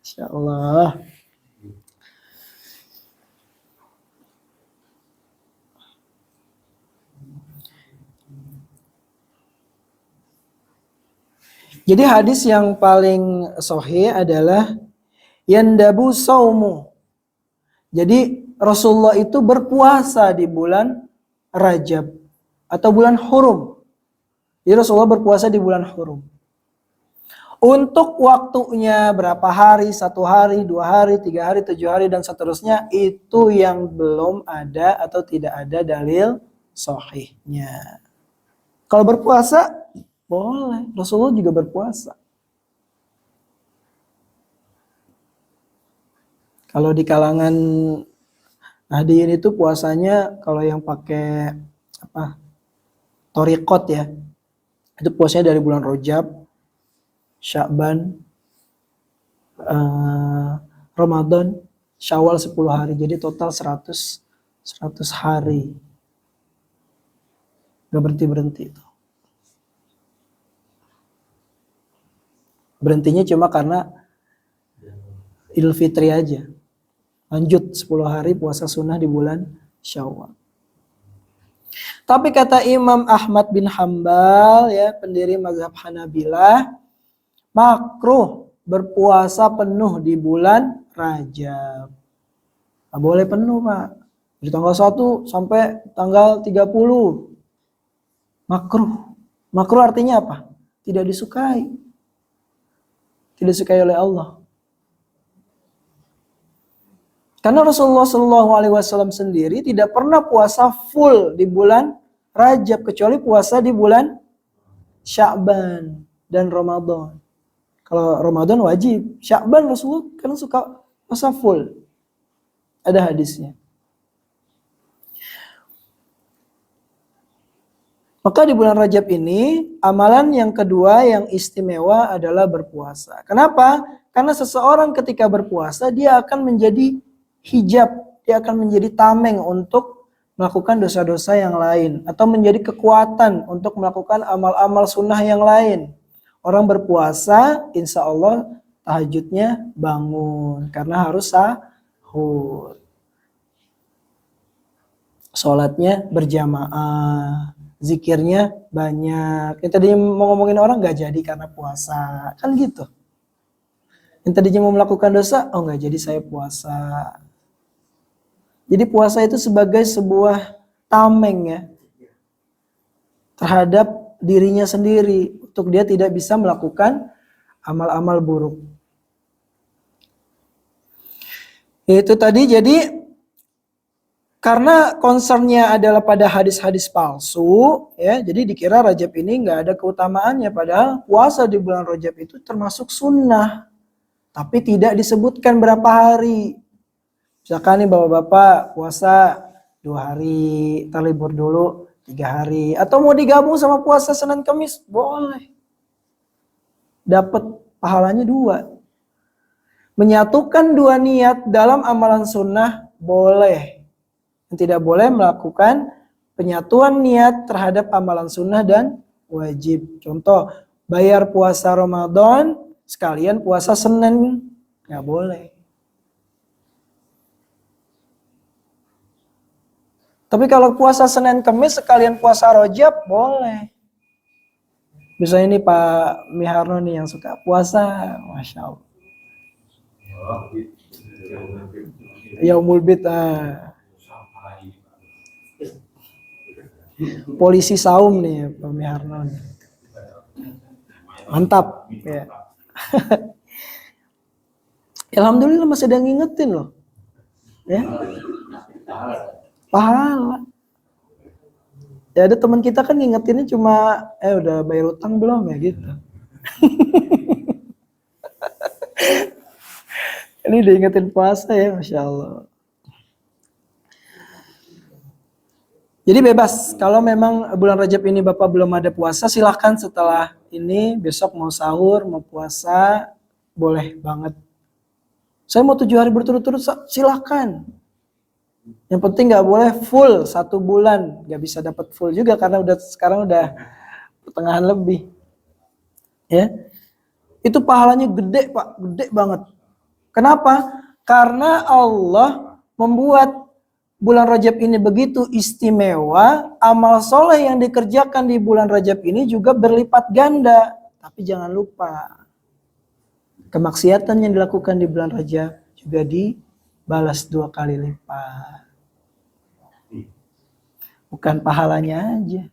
Insya Allah. Jadi hadis yang paling sahih adalah yandabu saumu. Jadi Rasulullah itu berpuasa di bulan Rajab atau bulan Hurum. Jadi Rasulullah berpuasa di bulan Hurum. Untuk waktunya berapa hari, 1 hari, 2 hari, 3 hari, 7 hari, dan seterusnya, itu yang belum ada atau tidak ada dalil sahihnya. Kalau berpuasa, boleh. Rasulullah juga berpuasa. Kalau di kalangan hadirin itu puasanya, kalau yang pakai thariqat ya, itu puasanya dari bulan Rajab, Sya'ban, Ramadan, Syawal 10 hari. Jadi total 100 hari. Gak berhenti-berhenti itu. Berhentinya cuma karena Idul Fitri aja. Lanjut 10 hari puasa sunnah di bulan Syawal. Tapi kata Imam Ahmad bin Hambal ya, pendiri mazhab Hanabilah, makruh berpuasa penuh di bulan Rajab. Nggak boleh penuh, Pak. Dari tanggal 1 sampai tanggal 30. Makruh. Makruh artinya apa? Tidak disukai. Tidak disukai oleh Allah. Karena Rasulullah SAW sendiri tidak pernah puasa full di bulan Rajab, kecuali puasa di bulan Sya'ban dan Ramadan. Kalau Ramadan wajib, Sya'ban Rasulullah kan suka puasa full. Ada hadisnya. Maka di bulan Rajab ini, amalan yang kedua yang istimewa adalah berpuasa. Kenapa? Karena seseorang ketika berpuasa, dia akan menjadi hijab, dia akan menjadi tameng untuk melakukan dosa-dosa yang lain. Atau menjadi kekuatan untuk melakukan amal-amal sunnah yang lain. Orang berpuasa, insya Allah tahajudnya bangun. Karena harus sahur. Sholatnya berjamaah. Zikirnya banyak. Yang tadinya mau ngomongin orang gak jadi karena puasa. Kan gitu. Yang tadinya mau melakukan dosa, oh gak jadi saya puasa. Jadi puasa itu sebagai sebuah tameng ya. Terhadap dirinya sendiri. Untuk dia tidak bisa melakukan amal-amal buruk. Itu tadi jadi karena concernnya adalah pada hadis-hadis palsu, ya, jadi dikira Rajab ini nggak ada keutamaannya. Padahal puasa di bulan Rajab itu termasuk sunnah, tapi tidak disebutkan berapa hari. Misalkan nih bapak-bapak puasa 2 hari, terlibur dulu 3 hari, atau mau digabung sama puasa Senin Kamis, boleh. Dapat pahalanya 2. Menyatukan 2 niat dalam amalan sunnah boleh. Yang tidak boleh melakukan penyatuan niat terhadap amalan sunnah dan wajib. Contoh, bayar puasa Ramadan sekalian puasa Senin, nggak boleh. Tapi kalau puasa Senin Kamis sekalian puasa Rajab boleh. Misalnya ini Pak Miharno nih yang suka puasa, Masya Allah. Yaumul Bid. Polisi saum nih Pak Miharno. Mantap ya. Alhamdulillah masih ada yang ngingetin loh. Ya. Pahala. Ya ada teman kita kan ngingetinnya cuma udah bayar utang belum ya gitu. Ini diingetin puasa ya, Masya Allah. Jadi bebas, kalau memang bulan Rajab ini Bapak belum ada puasa, silahkan setelah ini besok mau sahur, mau puasa, boleh banget. Saya mau 7 hari berturut-turut, silahkan. Yang penting nggak boleh full 1 bulan, nggak bisa dapat full juga karena sekarang udah pertengahan lebih. Ya, itu pahalanya gede Pak, gede banget. Kenapa? Karena Allah membuat bulan Rajab ini begitu istimewa, amal soleh yang dikerjakan di bulan Rajab ini juga berlipat ganda. Tapi jangan lupa, kemaksiatan yang dilakukan di bulan Rajab juga dibalas 2 kali lipat. Bukan pahalanya aja.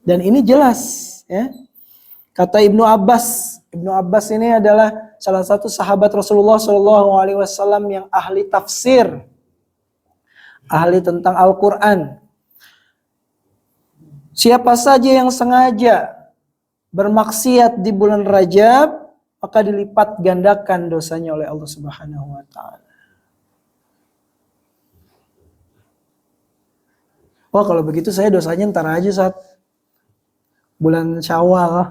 Dan ini jelas, ya. Kata Ibnu Abbas ini adalah salah satu sahabat Rasulullah SAW yang ahli tafsir. Ahli tentang Al-Quran. Siapa saja yang sengaja bermaksiat di bulan Rajab, maka dilipat gandakan dosanya oleh Allah Subhanahu wa Ta'ala. Oh kalau begitu saya dosanya ntar aja saat bulan Syawal.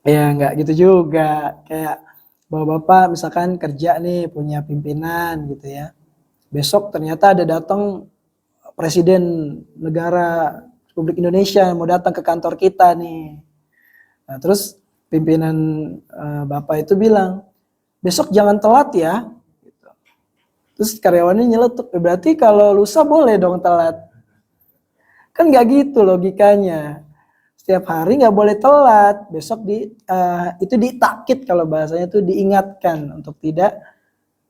Ya nggak gitu juga, kayak bapak-bapak misalkan kerja nih punya pimpinan gitu ya, besok ternyata ada datang presiden negara Republik Indonesia mau datang ke kantor kita nih. Nah, terus pimpinan bapak itu bilang besok jangan telat ya. Terus karyawannya nyeletuk, berarti kalau lusa boleh dong telat. Kan nggak gitu logikanya. Setiap hari nggak boleh telat. Besok itu ditakkid, kalau bahasanya itu diingatkan untuk tidak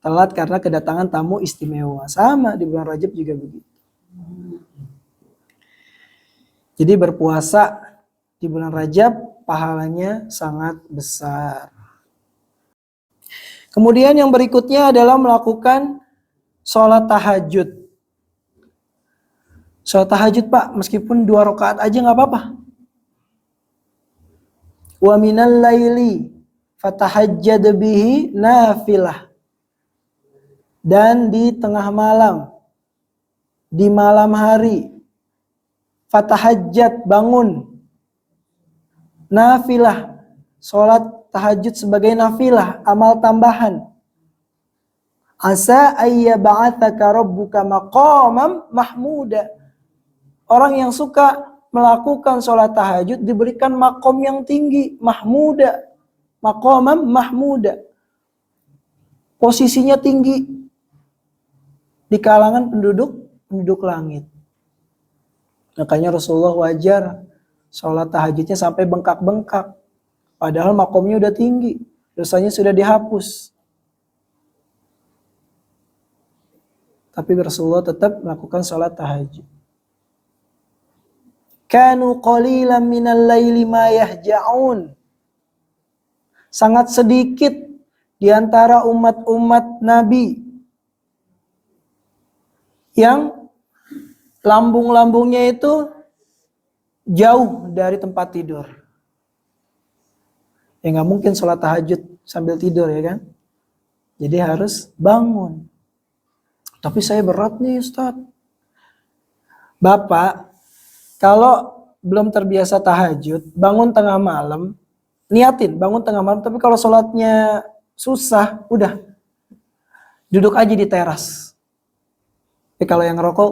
telat karena kedatangan tamu istimewa. Sama di bulan Rajab juga begitu. Jadi berpuasa di bulan Rajab pahalanya sangat besar. Kemudian yang berikutnya adalah melakukan sholat tahajud. Sholat tahajud Pak, meskipun 2 rakaat aja nggak apa-apa. Wa minal laili fatahajjad bihi nafilah. Dan di tengah malam, di malam hari, fatahajjad, bangun, nafilah, sholat tahajud sebagai nafilah, amal tambahan. Asa ayyaba'athaka rabbuka maqamam mahmuda. Orang yang suka melakukan sholat tahajud diberikan makom yang tinggi, mahmuda, maqamam mahmuda. Posisinya tinggi di kalangan penduduk langit. Makanya Rasulullah wajar sholat tahajudnya sampai bengkak-bengkak. Padahal makomnya udah tinggi, dosanya sudah dihapus. Tapi Rasulullah tetap melakukan sholat tahajud. Kanu qalilan minal laili ma yahja'un. Sangat sedikit di antara umat-umat Nabi yang lambung-lambungnya itu jauh dari tempat tidur. Ya nggak mungkin sholat tahajud sambil tidur ya kan. Jadi harus bangun. Tapi saya berat nih Ustaz. Bapak, kalau belum terbiasa tahajud, bangun tengah malam, niatin bangun tengah malam. Tapi kalau sholatnya susah, udah duduk aja di teras. Tapi kalau yang ngerokok,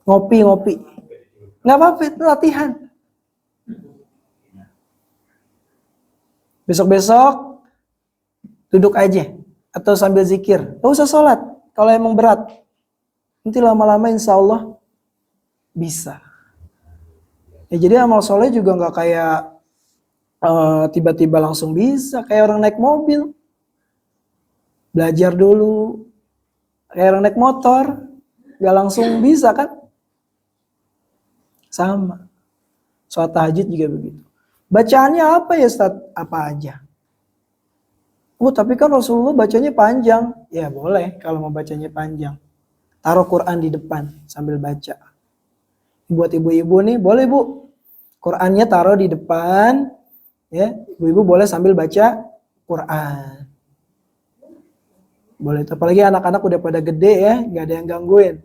ngopi. Nggak apa-apa, itu latihan. Besok-besok duduk aja atau sambil zikir. Gak usah sholat kalau emang berat. Nanti lama-lama insya Allah bisa. Ya, jadi amal soleh juga nggak kayak tiba-tiba langsung bisa. Kayak orang naik mobil. Belajar dulu. Kayak orang naik motor. Nggak langsung bisa kan? Sama. Sholat tahajud juga begitu. Bacaannya apa ya Ustaz? Apa aja. Tapi kan Rasulullah bacanya panjang. Ya boleh kalau mau bacanya panjang. Taruh Quran di depan sambil baca. Buat ibu-ibu nih, boleh Bu. Qurannya taruh di depan. Ya, ibu-ibu boleh sambil baca Quran. Boleh. Apalagi anak-anak udah pada gede ya, nggak ada yang gangguin.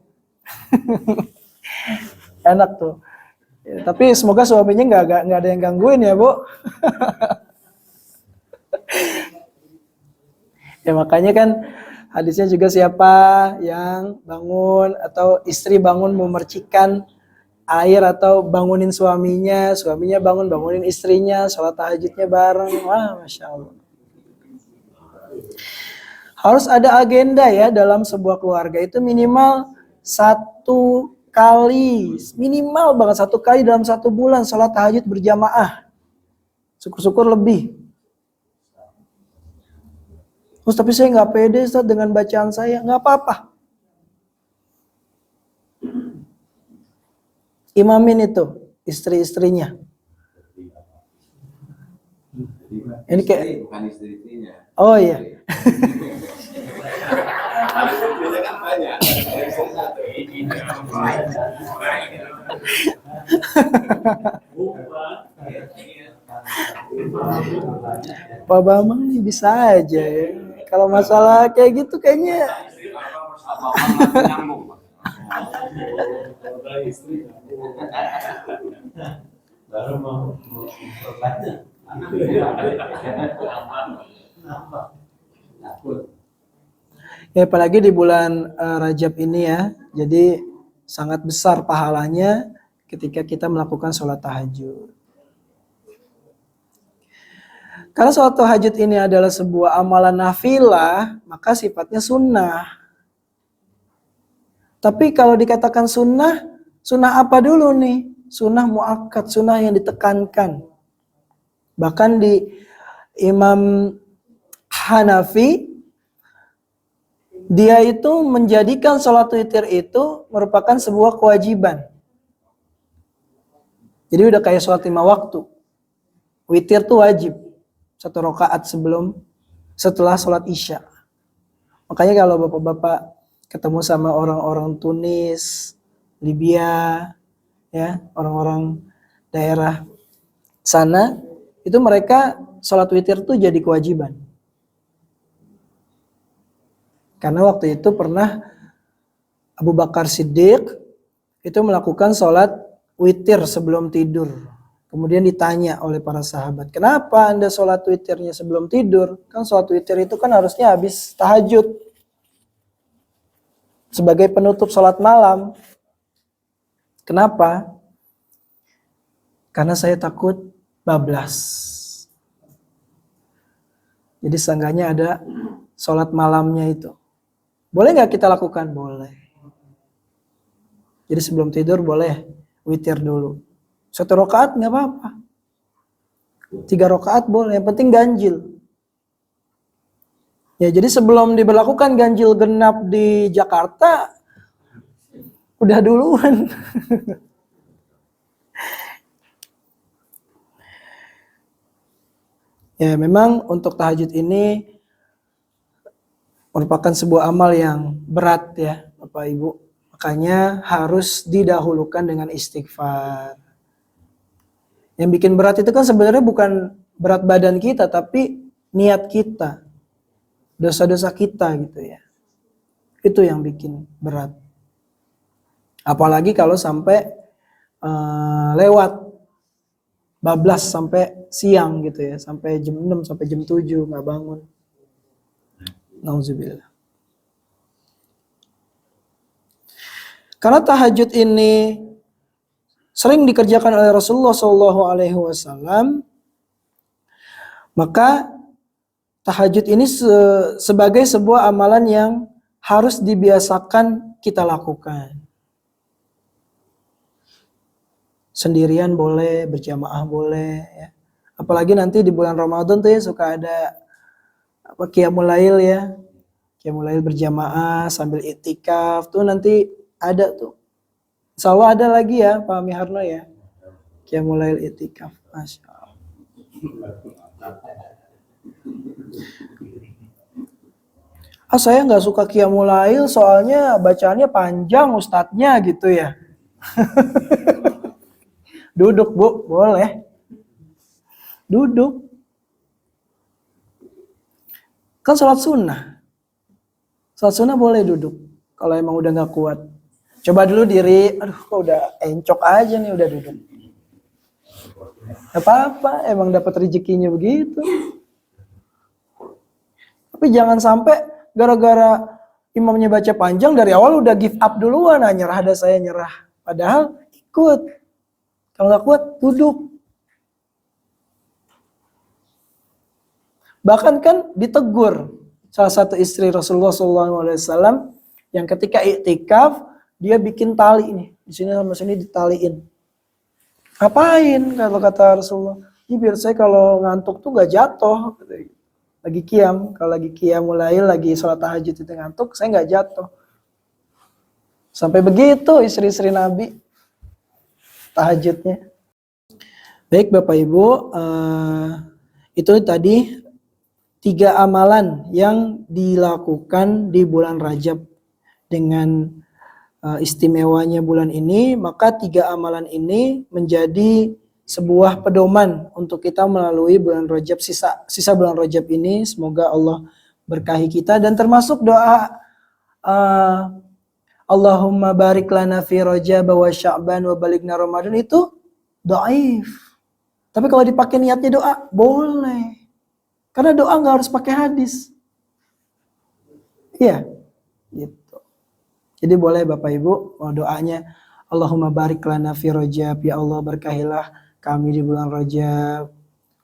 Enak tuh. Ya, tapi semoga suaminya nggak ada yang gangguin ya Bu. Ya makanya kan hadisnya juga siapa yang bangun atau istri bangun memercikan air atau bangunin suaminya bangunin istrinya, sholat tahajudnya bareng. Wah, Masya Allah. Harus ada agenda ya dalam sebuah keluarga, itu minimal 1 kali, minimal banget 1 kali dalam 1 bulan sholat tahajud berjamaah. Syukur-syukur lebih. Terus tapi saya nggak pede Ustaz dengan bacaan saya, nggak apa-apa. Imamin itu istri-istrinya. Ini kayak bukan istri-istrinya. Oh iya. Pak Bambang nih bisa aja ya. Kalau masalah kayak gitu kayaknya baru mau bertanya. Ya apalagi di bulan Rajab ini ya. Jadi sangat besar pahalanya ketika kita melakukan sholat tahajud. Karena sholat tahajud ini adalah sebuah amalan nafilah, maka sifatnya sunnah. Tapi kalau dikatakan sunnah, Sunnah apa dulu nih? Sunnah muakkad, sunnah yang ditekankan. Bahkan di Imam Hanafi, dia itu menjadikan sholat witir itu merupakan sebuah kewajiban. Jadi udah kayak sholat 5 waktu. Witir tuh wajib. 1 rakaat setelah sholat isya. Makanya kalau bapak-bapak ketemu sama orang-orang Tunis, Libya, ya, orang-orang daerah sana, itu mereka sholat witir tuh jadi kewajiban. Karena waktu itu pernah Abu Bakar Siddiq itu melakukan sholat witir sebelum tidur. Kemudian ditanya oleh para sahabat, kenapa Anda sholat witirnya sebelum tidur? Kan sholat witir itu kan harusnya habis tahajud. Sebagai penutup sholat malam. Kenapa? Karena saya takut bablas. Jadi seenggaknya ada sholat malamnya itu. Boleh nggak kita lakukan? Boleh. Jadi sebelum tidur boleh witir dulu. 1 rakaat nggak apa-apa. 3 rakaat boleh, yang penting ganjil. Ya, jadi sebelum diberlakukan ganjil genap di Jakarta, udah duluan. Ya, memang untuk tahajud ini merupakan sebuah amal yang berat ya, Bapak Ibu. Makanya harus didahulukan dengan istighfar. Yang bikin berat itu kan sebenarnya bukan berat badan kita, tapi niat kita, dosa-dosa kita gitu ya. Itu yang bikin berat. Apalagi kalau sampai lewat, bablas sampai siang gitu ya, sampai jam 6, sampai jam 7 nggak bangun. Nauzubillah. Karena tahajud ini sering dikerjakan oleh Rasulullah SAW, maka tahajud ini sebagai sebuah amalan yang harus dibiasakan kita lakukan. Sendirian boleh, berjamaah boleh, ya. Apalagi nanti di bulan Ramadan tuh ya suka ada qiyamul lail ya, qiyamul lail berjamaah sambil iktikaf tuh nanti ada tuh. Insya Allah ada lagi ya Pak Miharno ya, qiyamul lail iktikaf. Masya Allah. Saya nggak suka qiyamul lail soalnya bacaannya panjang ustadznya gitu ya. Duduk Bu, boleh. Duduk. Kan sholat sunnah. Sholat sunnah boleh duduk. Kalau emang udah gak kuat. Coba dulu diri, aduh kok udah encok aja nih udah duduk. Gak apa-apa, emang dapat rezekinya begitu. Tapi jangan sampai gara-gara imamnya baca panjang dari awal udah give up duluan. Nah, nyerah ada saya nyerah. Padahal ikut. Kalau gak kuat, duduk. Bahkan kan ditegur salah satu istri Rasulullah SAW yang ketika iktikaf dia bikin tali nih di sini sama sini ditaliin. Ngapain kalau kata Rasulullah? Ini biar saya kalau ngantuk tuh gak jatuh. Lagi qiyam, kalau lagi qiyamul lail, lagi sholat tahajud itu ngantuk, saya gak jatuh. Sampai begitu istri-istri Nabi tahajudnya. Baik Bapak Ibu, itu tadi 3 amalan yang dilakukan di bulan Rajab dengan istimewanya bulan ini, maka 3 amalan ini menjadi sebuah pedoman untuk kita melalui bulan Rajab, sisa bulan Rajab ini. Semoga Allah berkahi kita, dan termasuk doa Allahumma barik lana fi Rajab wa Sya'ban wa balighna Ramadan itu dhaif. Tapi kalau dipakai niatnya doa boleh. Karena doa nggak harus pakai hadis. Iya, gitu. Jadi boleh Bapak Ibu, doanya Allahumma barik lana fi Rajab, ya Allah berkahilah kami di bulan Rajab,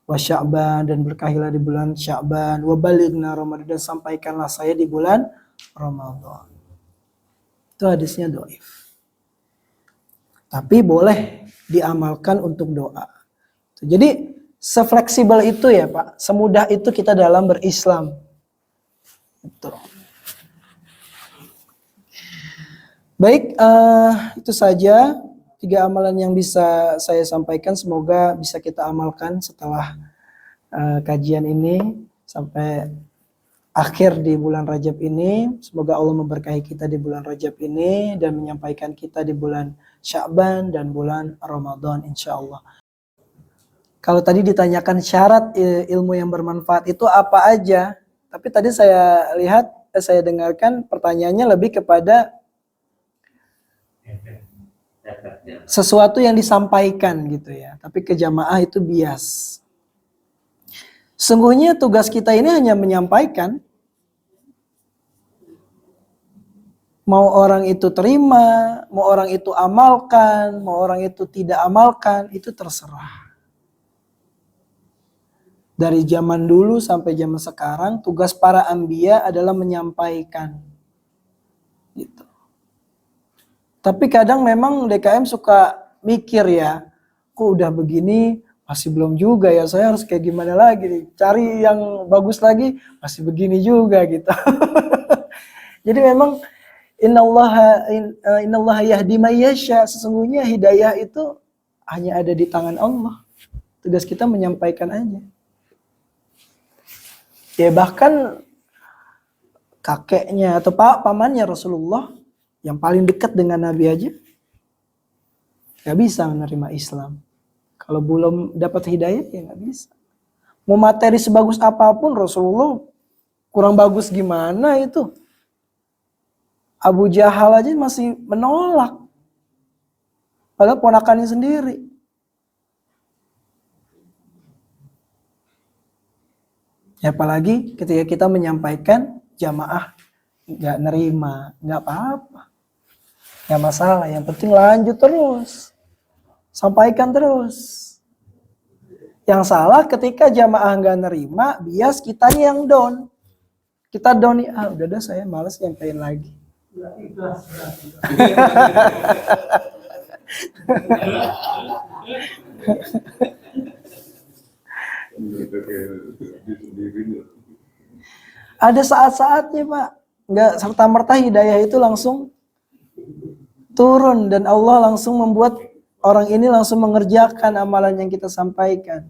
wa Sya'ban, dan berkahilah di bulan Sya'ban, wa balighna Ramadan, dan sampaikanlah saya di bulan Ramadan. Itu hadisnya dhaif. Tapi boleh diamalkan untuk doa. Jadi sefleksibel itu ya Pak, semudah itu kita dalam berislam. Itu. Baik, itu saja 3 amalan yang bisa saya sampaikan. Semoga bisa kita amalkan setelah kajian ini sampai akhir di bulan Rajab ini. Semoga Allah memberkahi kita di bulan Rajab ini dan menyampaikan kita di bulan Sya'ban dan bulan Ramadan insya Allah. Kalau tadi ditanyakan syarat ilmu yang bermanfaat itu apa aja, tapi tadi saya lihat, saya dengarkan pertanyaannya lebih kepada sesuatu yang disampaikan gitu ya. Tapi ke jamaah itu bias. Sungguhnya tugas kita ini hanya menyampaikan. Mau orang itu terima, mau orang itu amalkan, mau orang itu tidak amalkan, itu terserah. Dari zaman dulu sampai zaman sekarang, tugas para anbiya adalah menyampaikan. Gitu. Tapi kadang memang DKM suka mikir ya, kok udah begini, masih belum juga ya, saya harus kayak gimana lagi nih. Cari yang bagus lagi, masih begini juga gitu. Jadi memang Innallaha yahdi may yasha, sesungguhnya hidayah itu hanya ada di tangan Allah. Tugas kita menyampaikan aja. Ya bahkan kakeknya atau pamannya Rasulullah yang paling dekat dengan Nabi aja gak bisa menerima Islam. Kalau belum dapat hidayah ya gak bisa. Mau materi sebagus apapun Rasulullah kurang bagus gimana itu. Abu Jahal aja masih menolak. Padahal ponakannya sendiri. Ya, apalagi ketika kita menyampaikan jamaah nggak nerima, nggak apa-apa. Nggak masalah, yang penting lanjut terus. Sampaikan terus. Yang salah ketika jamaah nggak nerima, bias kitanya yang down. Kita down nih, udah dah saya malas nyampein lagi. Ada saat-saatnya Pak, nggak serta-merta hidayah itu langsung turun dan Allah langsung membuat orang ini langsung mengerjakan amalan yang kita sampaikan.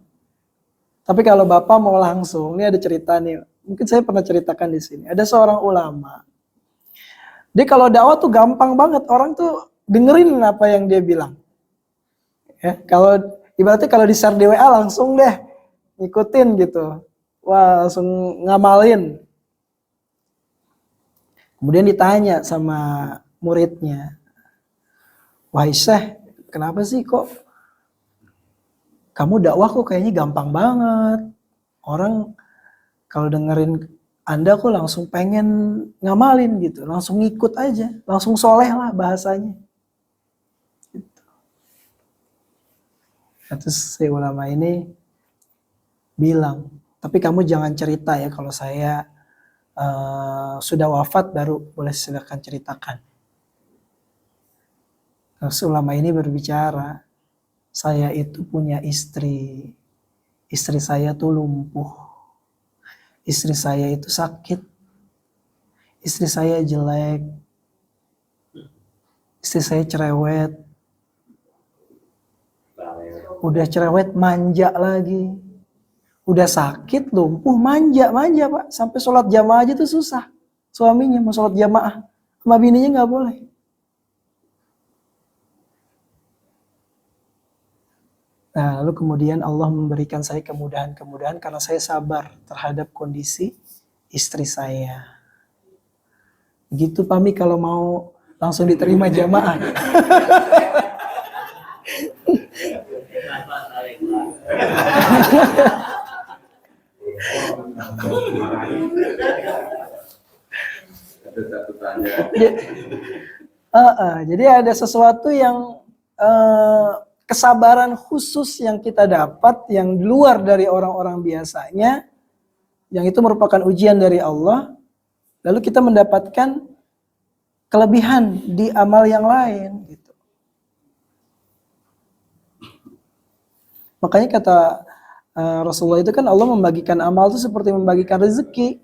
Tapi kalau Bapak mau langsung, ini ada cerita nih, mungkin saya pernah ceritakan di sini. Ada seorang ulama. Dia kalau dakwah tuh gampang banget, orang tuh dengerin apa yang dia bilang. Ya, kalau ibaratnya kalau di-share di WA langsung deh ngikutin gitu. Wah, langsung ngamalin. Kemudian ditanya sama muridnya, "Wahai Syekh, kenapa sih kok kamu dakwah kok kayaknya gampang banget? Orang kalau dengerin Anda kok langsung pengen ngamalin gitu, langsung ngikut aja, langsung soleh lah bahasanya." Gitu. Terus si ulama ini bilang, "Tapi kamu jangan cerita ya kalau saya sudah wafat baru boleh silakan ceritakan." Terus ulama ini berbicara, "Saya itu punya istri saya tuh lumpuh. Istri saya itu sakit. Istri saya jelek. Istri saya cerewet. Udah cerewet manja lagi. Udah sakit, lumpuh, manja Pak. Sampai sholat jamaah aja tuh susah. Suaminya mau sholat jamaah. Sama bininya gak boleh. Nah, lalu kemudian Allah memberikan saya kemudahan-kemudahan karena saya sabar terhadap kondisi istri saya. Gitu Pami kalau mau langsung diterima jamaah. Jadi ada sesuatu yang kesabaran khusus yang kita dapat yang di luar dari orang-orang biasanya, yang itu merupakan ujian dari Allah, lalu kita mendapatkan kelebihan di amal yang lain gitu. Makanya kata Rasulullah itu kan Allah membagikan amal itu seperti membagikan rezeki.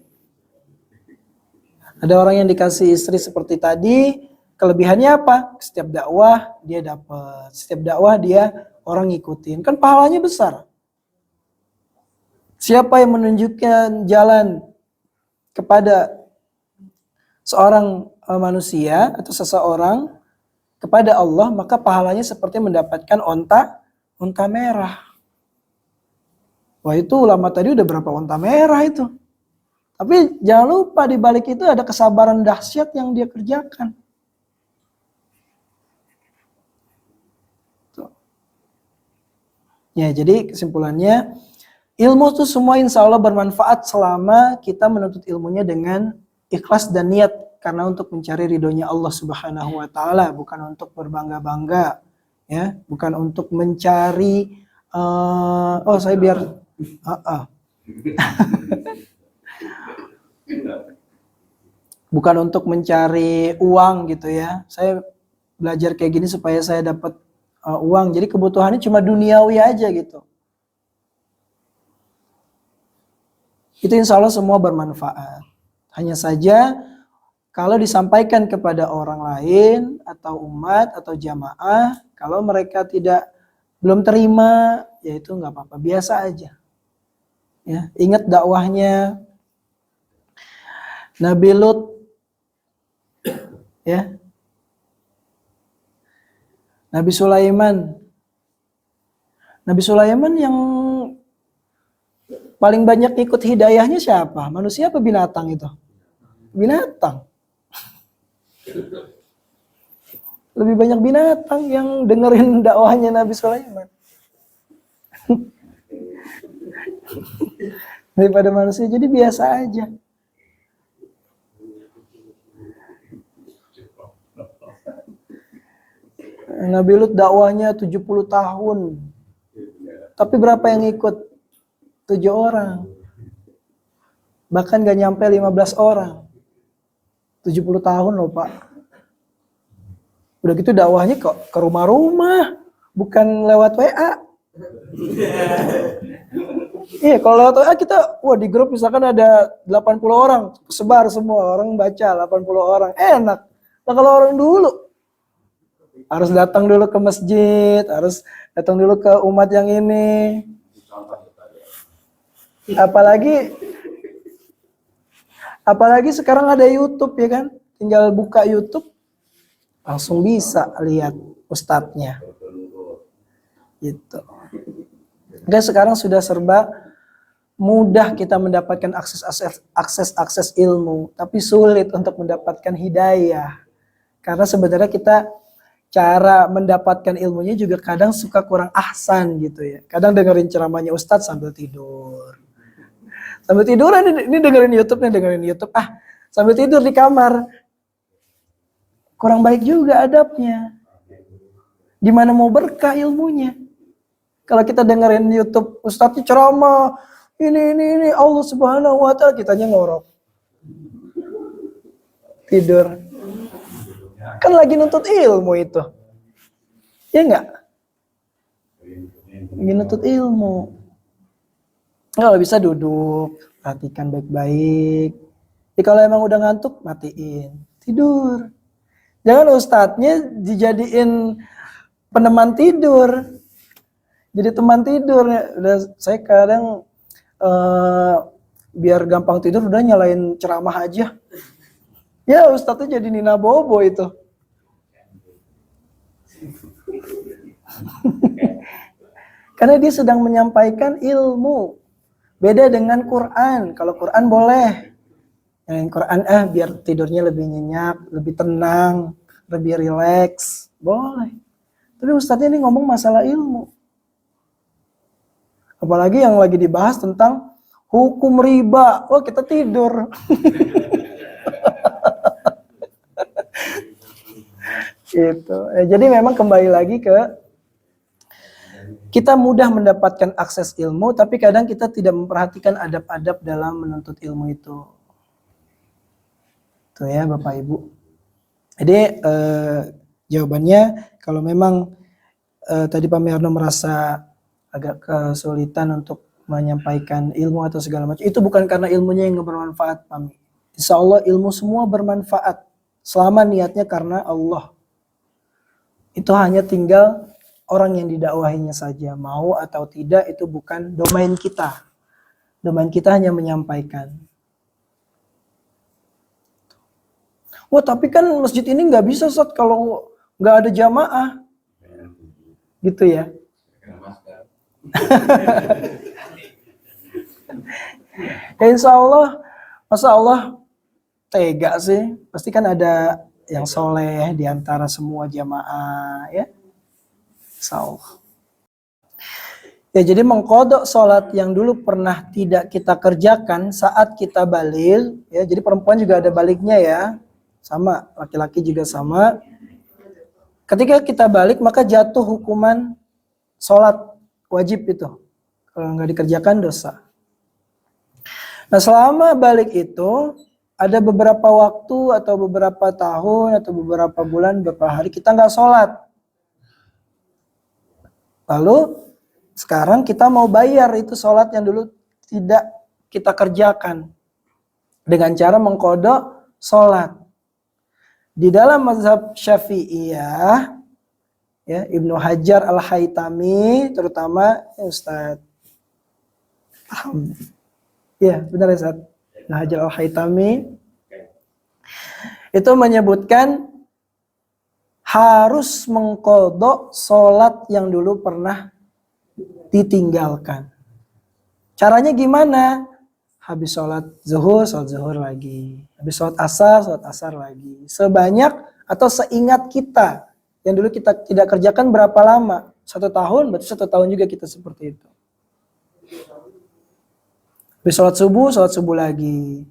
Ada orang yang dikasih istri seperti tadi, kelebihannya apa? Setiap dakwah dia dapat, setiap dakwah dia orang ngikutin. Kan pahalanya besar. Siapa yang menunjukkan jalan kepada seorang manusia atau seseorang kepada Allah, maka pahalanya seperti mendapatkan onta merah. Wah, itu ulama tadi udah berapa onta merah itu. Tapi jangan lupa di balik itu ada kesabaran dahsyat yang dia kerjakan. Tuh. Ya, jadi kesimpulannya, ilmu itu semua insya Allah bermanfaat selama kita menuntut ilmunya dengan ikhlas dan niat. Karena untuk mencari ridhonya Allah Subhanahu wa Ta'ala, bukan untuk berbangga-bangga, ya, bukan untuk mencari, saya biar, bukan untuk mencari uang gitu ya. Saya belajar kayak gini supaya saya dapat uang. Jadi kebutuhannya cuma duniawi aja gitu. Itu insya Allah semua bermanfaat. Hanya saja kalau disampaikan kepada orang lain atau umat atau jamaah, kalau mereka belum terima, ya itu nggak apa-apa, biasa aja. Ya, ingat dakwahnya Nabi Lut, ya, Nabi Sulaiman. Nabi Sulaiman yang paling banyak ikut hidayahnya siapa? Manusia apa binatang itu? Binatang. Lebih banyak binatang yang dengerin dakwahnya Nabi Sulaiman daripada manusia. Jadi biasa aja. Nabi Lut dakwahnya 70 tahun. Tapi berapa yang ikut? 7 orang. Bahkan gak nyampe 15 orang. 70 tahun loh Pak. Udah gitu dakwahnya kok ke rumah-rumah, bukan lewat WA. Iya, kalau lewat WA kita, di grup misalkan ada 80 orang, sebar semua, orang baca 80 orang, enak. Nah kalau orang dulu, harus datang dulu ke masjid, harus datang dulu ke umat yang ini. Apalagi sekarang ada YouTube ya kan, tinggal buka YouTube langsung bisa lihat ustadznya. Gitu. Dan sekarang sudah serba mudah kita mendapatkan akses ilmu, tapi sulit untuk mendapatkan hidayah. Karena sebenarnya kita cara mendapatkan ilmunya juga kadang suka kurang ahsan gitu ya. Kadang dengerin ceramahnya ustadz sambil tidur. Sambil tiduran ini dengerin YouTube. Sambil tidur di kamar. Kurang baik juga adabnya. Gimana mau berkah ilmunya? Kalau kita dengerin YouTube ustadz ceramah, ini Allah Subhanahu wa Ta'ala, kitanya ngorok. Tidur. Kan lagi nuntut ilmu itu. Ya enggak? Lagi nuntut ilmu. Kalau bisa duduk, perhatikan baik-baik. Jadi kalau emang udah ngantuk, matiin. Tidur. Jangan ustadznya dijadiin peneman tidur. Jadi teman tidur. Saya kadang biar gampang tidur udah nyalain ceramah aja. Ya ustadznya jadi Nina Bobo itu. Karena dia sedang menyampaikan ilmu. Beda dengan Quran. Kalau Quran boleh. Yang Quran biar tidurnya lebih nyenyak, lebih tenang, lebih rileks. Boleh. Tapi ustadznya ini ngomong masalah ilmu. Apalagi yang lagi dibahas tentang hukum riba. Oh kita tidur. Gitu. Jadi memang kembali lagi ke kita mudah mendapatkan akses ilmu, tapi kadang kita tidak memperhatikan adab-adab dalam menuntut ilmu itu. Tuh ya Bapak Ibu. Jadi jawabannya kalau memang tadi Pak Miarno merasa agak kesulitan untuk menyampaikan ilmu atau segala macam. Itu bukan karena ilmunya yang bermanfaat, Mami. Insya Allah ilmu semua bermanfaat selama niatnya karena Allah. Itu hanya tinggal orang yang didakwahinya saja, mau atau tidak itu bukan domain kita. Domain kita hanya menyampaikan. Wah, tapi kan masjid ini nggak bisa, Ustaz, kalau nggak ada jamaah. Gitu ya. Ya, insya Allah, masa Allah tega sih? Pasti kan ada yang soleh di antara semua jamaah, ya. Insya Allah. Ya, jadi mengkodok sholat yang dulu pernah tidak kita kerjakan saat kita balik, ya. Jadi perempuan juga ada baliknya ya. Sama, laki-laki juga sama. Ketika kita balik maka jatuh hukuman sholat wajib itu. Kalau nggak dikerjakan dosa. Nah, selama balik itu ada beberapa waktu atau beberapa tahun atau beberapa bulan, beberapa hari kita nggak sholat. Lalu sekarang kita mau bayar itu sholat yang dulu tidak kita kerjakan dengan cara mengkodok sholat. Di dalam mazhab Syafi'iyah, ya, Ibnu Hajar Al-Haytami terutama, ya Ustaz. Ya, benar ya Ustaz. Ibnu Hajar Al-Haytami itu menyebutkan harus mengkodok sholat yang dulu pernah ditinggalkan. Caranya gimana? Habis sholat zuhur lagi. Habis sholat asar lagi. Sebanyak atau seingat kita. Yang dulu kita tidak kerjakan berapa lama? 1 tahun, berarti 1 tahun juga kita seperti itu. Habis sholat subuh lagi.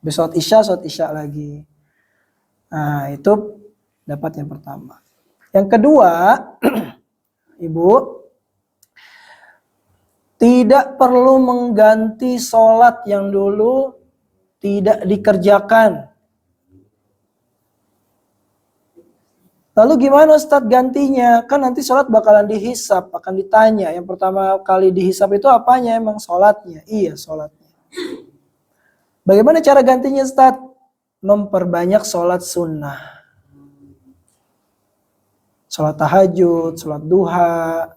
Habis sholat isya lagi. Nah, itu dapat yang pertama. Yang kedua, Ibu, tidak perlu mengganti sholat yang dulu tidak dikerjakan. Lalu gimana Ustaz gantinya? Kan nanti sholat bakalan dihisap, akan ditanya. Yang pertama kali dihisap itu apanya? Emang sholatnya? Iya, sholatnya. Bagaimana cara gantinya Ustaz? Memperbanyak sholat sunnah. Sholat tahajud, sholat duha.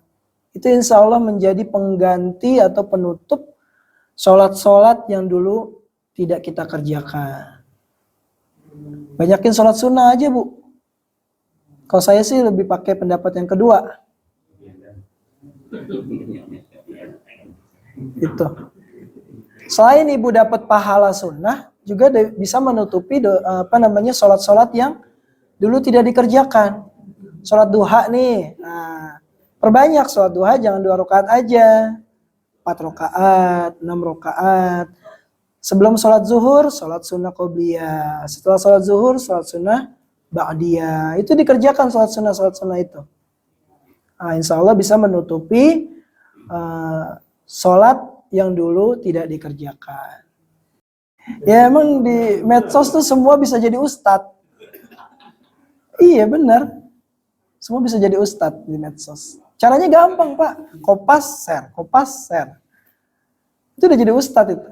Itu insya Allah menjadi pengganti atau penutup sholat-sholat yang dulu tidak kita kerjakan. Banyakin sholat sunnah aja, Bu. Kalau saya sih lebih pakai pendapat yang kedua. Itu. Selain Ibu dapat pahala sunnah, juga bisa menutupi sholat-sholat yang dulu tidak dikerjakan. Sholat duha nih. Nah, perbanyak sholat duha, jangan 2 rakaat aja. 4 rakaat, 6 rakaat. Sebelum sholat zuhur, sholat sunnah qobliyah. Setelah sholat zuhur, sholat sunnah ba'diyah. Itu dikerjakan sholat sunnah itu. Nah, insya Allah bisa menutupi sholat yang dulu tidak dikerjakan. Ya emang di medsos tuh semua bisa jadi ustadz. Iya benar. Semua bisa jadi ustadz di medsos. Caranya gampang Pak. Kopas share. Itu udah jadi ustadz itu.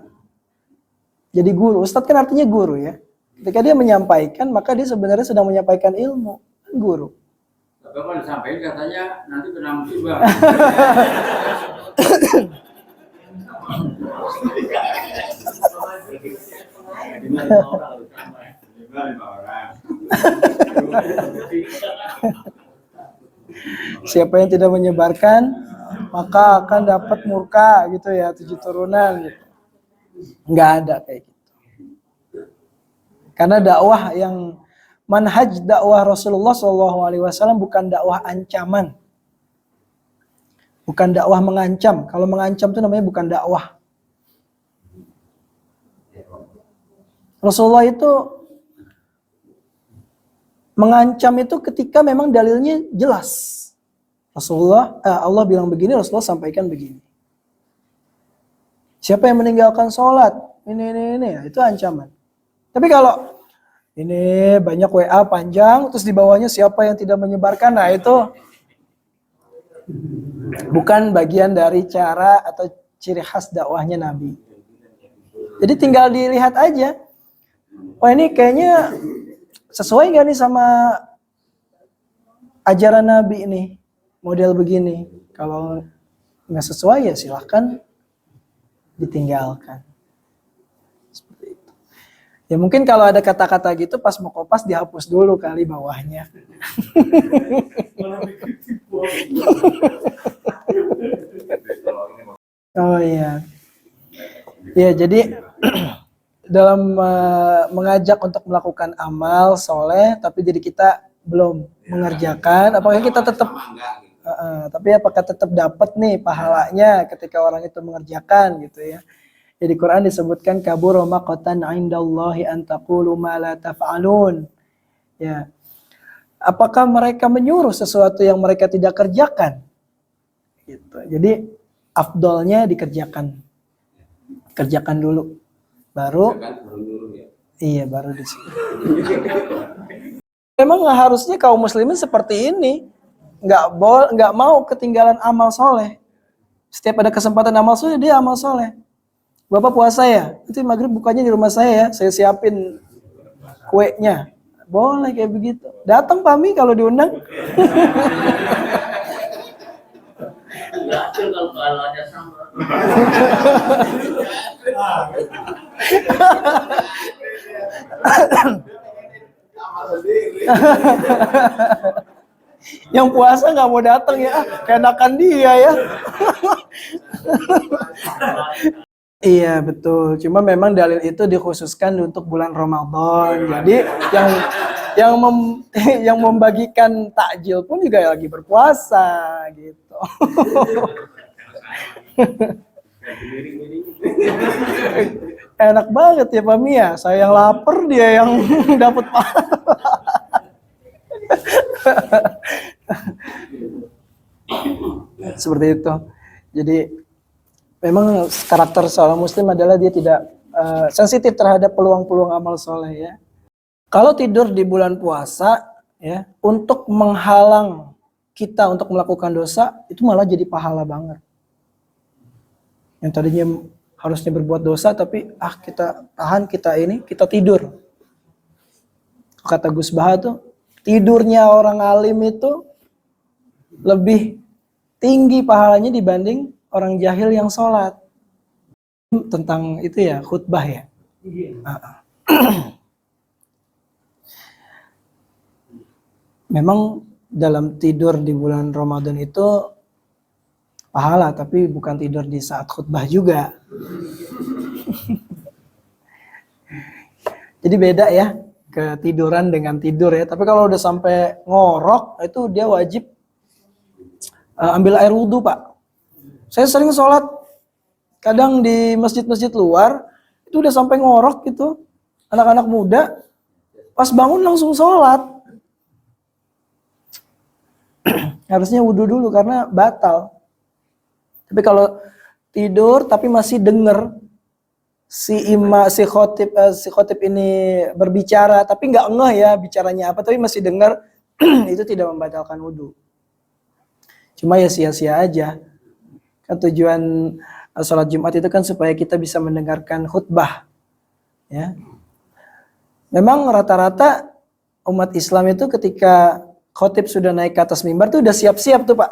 Jadi guru. Ustadz kan artinya guru ya. Ketika dia menyampaikan, maka dia sebenarnya sedang menyampaikan ilmu. Guru. Tapi kalau disampaikan katanya nanti kena musibah. Siapa yang tidak menyebarkan maka akan dapat murka gitu ya, 7 turunan gitu. Nggak ada kayak gitu. Karena dakwah yang manhaj dakwah Rasulullah SAW bukan dakwah ancaman. Bukan dakwah mengancam. Kalau mengancam itu namanya bukan dakwah. Rasulullah itu mengancam itu ketika memang dalilnya jelas. Allah bilang begini, Rasulullah sampaikan begini. Siapa yang meninggalkan sholat? Ini, itu ancaman. Tapi kalau ini banyak WA panjang, terus di bawahnya siapa yang tidak menyebarkan, nah itu Bukan bagian dari cara atau ciri khas dakwahnya Nabi. Jadi tinggal dilihat aja. Oh ini kayaknya sesuai gak nih sama ajaran Nabi ini, model begini. Kalau nggak sesuai ya silahkan ditinggalkan. Seperti itu. Ya mungkin kalau ada kata-kata gitu pas mau kopas dihapus dulu kali bawahnya. Oh iya. Ya jadi dalam mengajak untuk melakukan amal soleh, tapi jadi kita belum mengerjakan, apakah kita tetap tapi apakah tetap dapat nih pahalanya ketika orang itu mengerjakan gitu ya. Jadi Quran disebutkan kabura maqtan 'indallahi an taqulu ma la taf'alun. Ya. Apakah mereka menyuruh sesuatu yang mereka tidak kerjakan? Gitu. Jadi afdolnya dikerjakan. Kerjakan dulu. Baru iya baru di sini. Memang harusnya kaum muslimin seperti ini, nggak mau ketinggalan amal soleh. Setiap ada kesempatan amal soleh dia amal soleh. Bapak puasa ya, itu maghrib bukanya di rumah saya siapin kuenya. Boleh kayak begitu. Datang Pami kalau diundang. Kalau ada sambal. Yang puasa nggak mau datang ya, keenakan dia ya. Iya betul. Cuma memang dalil itu dikhususkan untuk bulan Ramadan. Jadi yang membagikan takjil pun juga lagi berpuasa gitu. Enak banget ya Pak Mia. Saya yang lapar, dia yang dapat pahala. Seperti itu. Jadi memang karakter seorang muslim adalah dia tidak sensitif terhadap peluang-peluang amal soleh ya. Kalau tidur di bulan puasa ya, untuk menghalang kita untuk melakukan dosa, itu malah jadi pahala banget. Yang tadinya harusnya berbuat dosa tapi kita tahan, kita tidur. Kata Gus Baha tuh, tidurnya orang alim itu lebih tinggi pahalanya dibanding orang jahil yang sholat. Tentang itu ya, khutbah ya. Memang dalam tidur di bulan Ramadan itu pahala, tapi bukan tidur di saat khutbah juga. Jadi beda ya, ketiduran dengan tidur ya. Tapi kalau udah sampai ngorok, itu dia wajib ambil air wudhu Pak. Saya sering sholat, kadang di masjid-masjid luar, itu udah sampai ngorok gitu. Anak-anak muda, pas bangun langsung sholat. Harusnya wudhu dulu karena batal. Tapi kalau tidur tapi masih denger si khotib ini berbicara tapi nggak ngeh ya bicaranya apa, tapi masih denger itu tidak membatalkan wudhu. Cuma ya sia-sia aja. Kan tujuan sholat Jumat itu kan supaya kita bisa mendengarkan khutbah. Ya. Memang rata-rata umat Islam itu ketika khotib sudah naik ke atas mimbar tuh udah siap-siap tuh Pak.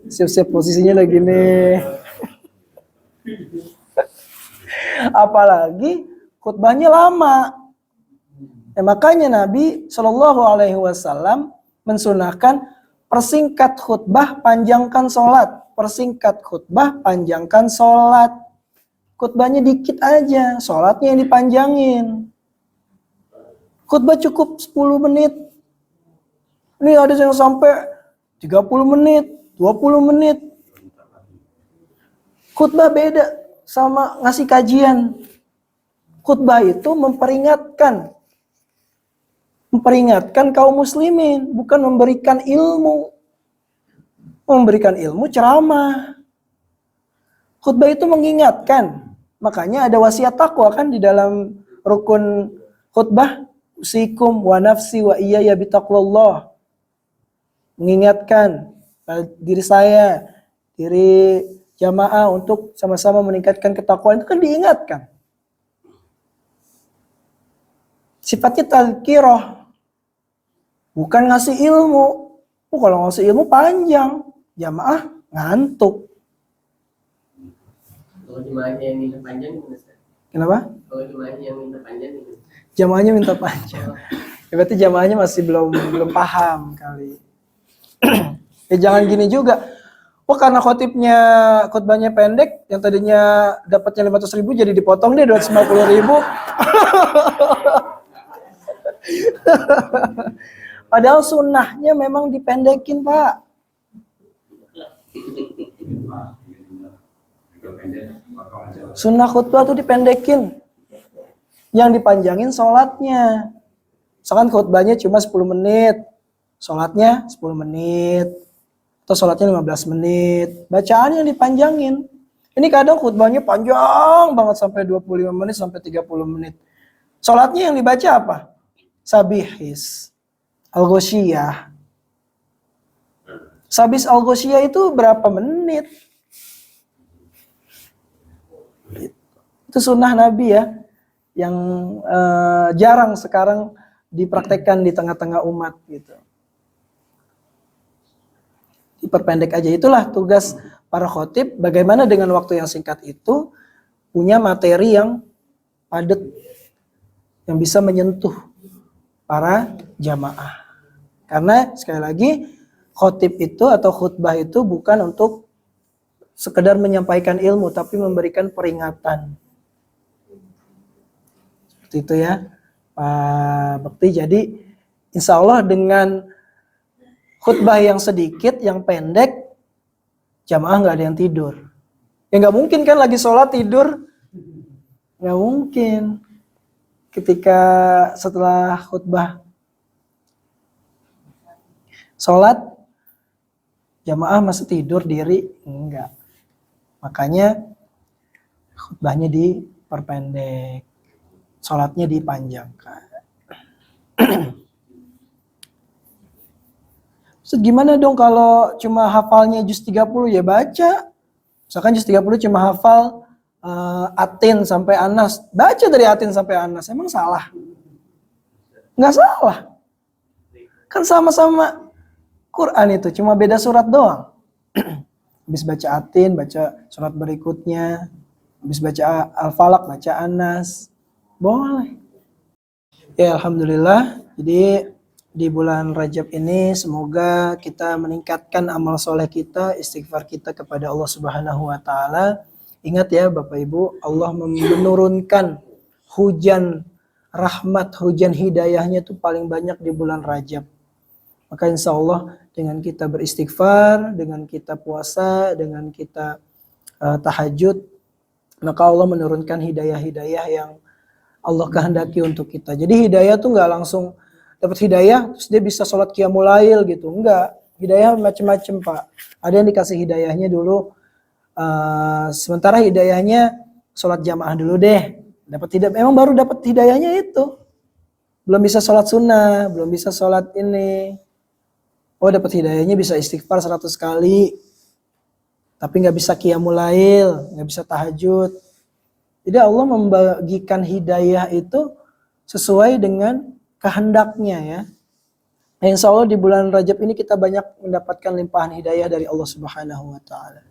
Siap-siap posisinya lagi nih. Apalagi khutbahnya lama. Makanya Nabi Shallallahu Alaihi Wasallam mensunahkan persingkat khutbah, panjangkan sholat. Persingkat khutbah, panjangkan sholat. Khutbahnya dikit aja, sholatnya yang dipanjangin. Khutbah cukup 10 menit. Ini ada yang sampai 30 menit, 20 menit. Khutbah beda sama ngasih kajian. Khutbah itu memperingatkan kaum muslimin, bukan memberikan ilmu. Memberikan ilmu ceramah. Khutbah itu mengingatkan. Makanya ada wasiat takwa kan di dalam rukun khutbah. Usikum wa nafsi wa iyaya bitaqwallah. Mengingatkan diri saya, diri jamaah untuk sama-sama meningkatkan ketakwaan itu kan diingatkan. Sifatnya tazkirah, bukan ngasih ilmu. Kalau ngasih ilmu panjang, jamaah ngantuk. Kalau jemaahnya yang minta panjang gimana, Ustaz? Kenapa? Kalau jemaahnya yang minta panjang gimana? Jamaahnya minta panjang. Ya, berarti jamaahnya masih belum paham kali. Ya jangan gini juga. Oh karena khotbahnya pendek, yang tadinya dapatnya 500.000 jadi dipotong deh 250.000. Padahal sunnahnya memang dipendekin, Pak. Sunnah khutbah tuh dipendekin. Yang dipanjangin sholatnya. Misalkan khutbahnya cuma 10 menit. Sholatnya 10 menit. Atau sholatnya 15 menit. Bacaan yang dipanjangin. Ini kadang khutbahnya panjang banget sampai 25 menit sampai 30 menit. Sholatnya yang dibaca apa? Sabihis. Al-Ghoshiyah. Sabis Al-Ghoshiyah itu berapa menit? Itu sunnah Nabi ya. Yang jarang sekarang dipraktekkan di tengah-tengah umat gitu. Diperpendek aja. Itulah tugas para khotib. Bagaimana dengan waktu yang singkat itu punya materi yang padat, yang bisa menyentuh para jamaah. Karena sekali lagi khotib itu atau khutbah itu bukan untuk sekedar menyampaikan ilmu, tapi memberikan peringatan. Seperti itu ya Pak Bekti. Jadi insya Allah dengan khutbah yang sedikit, yang pendek, jamaah nggak ada yang tidur. Ya nggak mungkin kan lagi sholat tidur, nggak mungkin. Ketika setelah khutbah sholat, jamaah masih tidur diri, enggak. Makanya khutbahnya diperpendek, sholatnya dipanjangkan. Terus gimana dong kalau cuma hafalnya juz 30 ya baca. Misalkan juz 30 cuma hafal Atin sampai Anas. Baca dari Atin sampai Anas. Emang salah? Nggak salah. Kan sama-sama Quran itu. Cuma beda surat doang. Habis baca Atin, baca surat berikutnya. Habis baca Al-Falaq, baca Anas. Boleh. Ya Alhamdulillah. Jadi di bulan Rajab ini semoga kita meningkatkan amal soleh kita, istighfar kita kepada Allah Subhanahu wa Ta'ala. Ingat ya Bapak Ibu, Allah menurunkan hujan rahmat, hujan hidayahnya itu paling banyak di bulan Rajab. Maka insya Allah dengan kita beristighfar, dengan kita puasa, dengan kita tahajud, maka Allah menurunkan hidayah-hidayah yang Allah kehendaki untuk kita. Jadi hidayah tuh nggak langsung dapat hidayah terus dia bisa sholat qiyamul lail gitu. Enggak. Hidayah macam-macam Pak. Ada yang dikasih hidayahnya dulu sementara hidayahnya sholat jamaah dulu deh. Dapat hidayah, memang baru dapat hidayahnya itu. Belum bisa sholat sunnah, belum bisa sholat ini. Oh dapat hidayahnya bisa istighfar 100 kali. Tapi nggak bisa qiyamul lail, nggak bisa tahajud. Jadi Allah membagikan hidayah itu sesuai dengan kehendaknya ya. Insya Allah di bulan Rajab ini kita banyak mendapatkan limpahan hidayah dari Allah Subhanahu wa Ta'ala.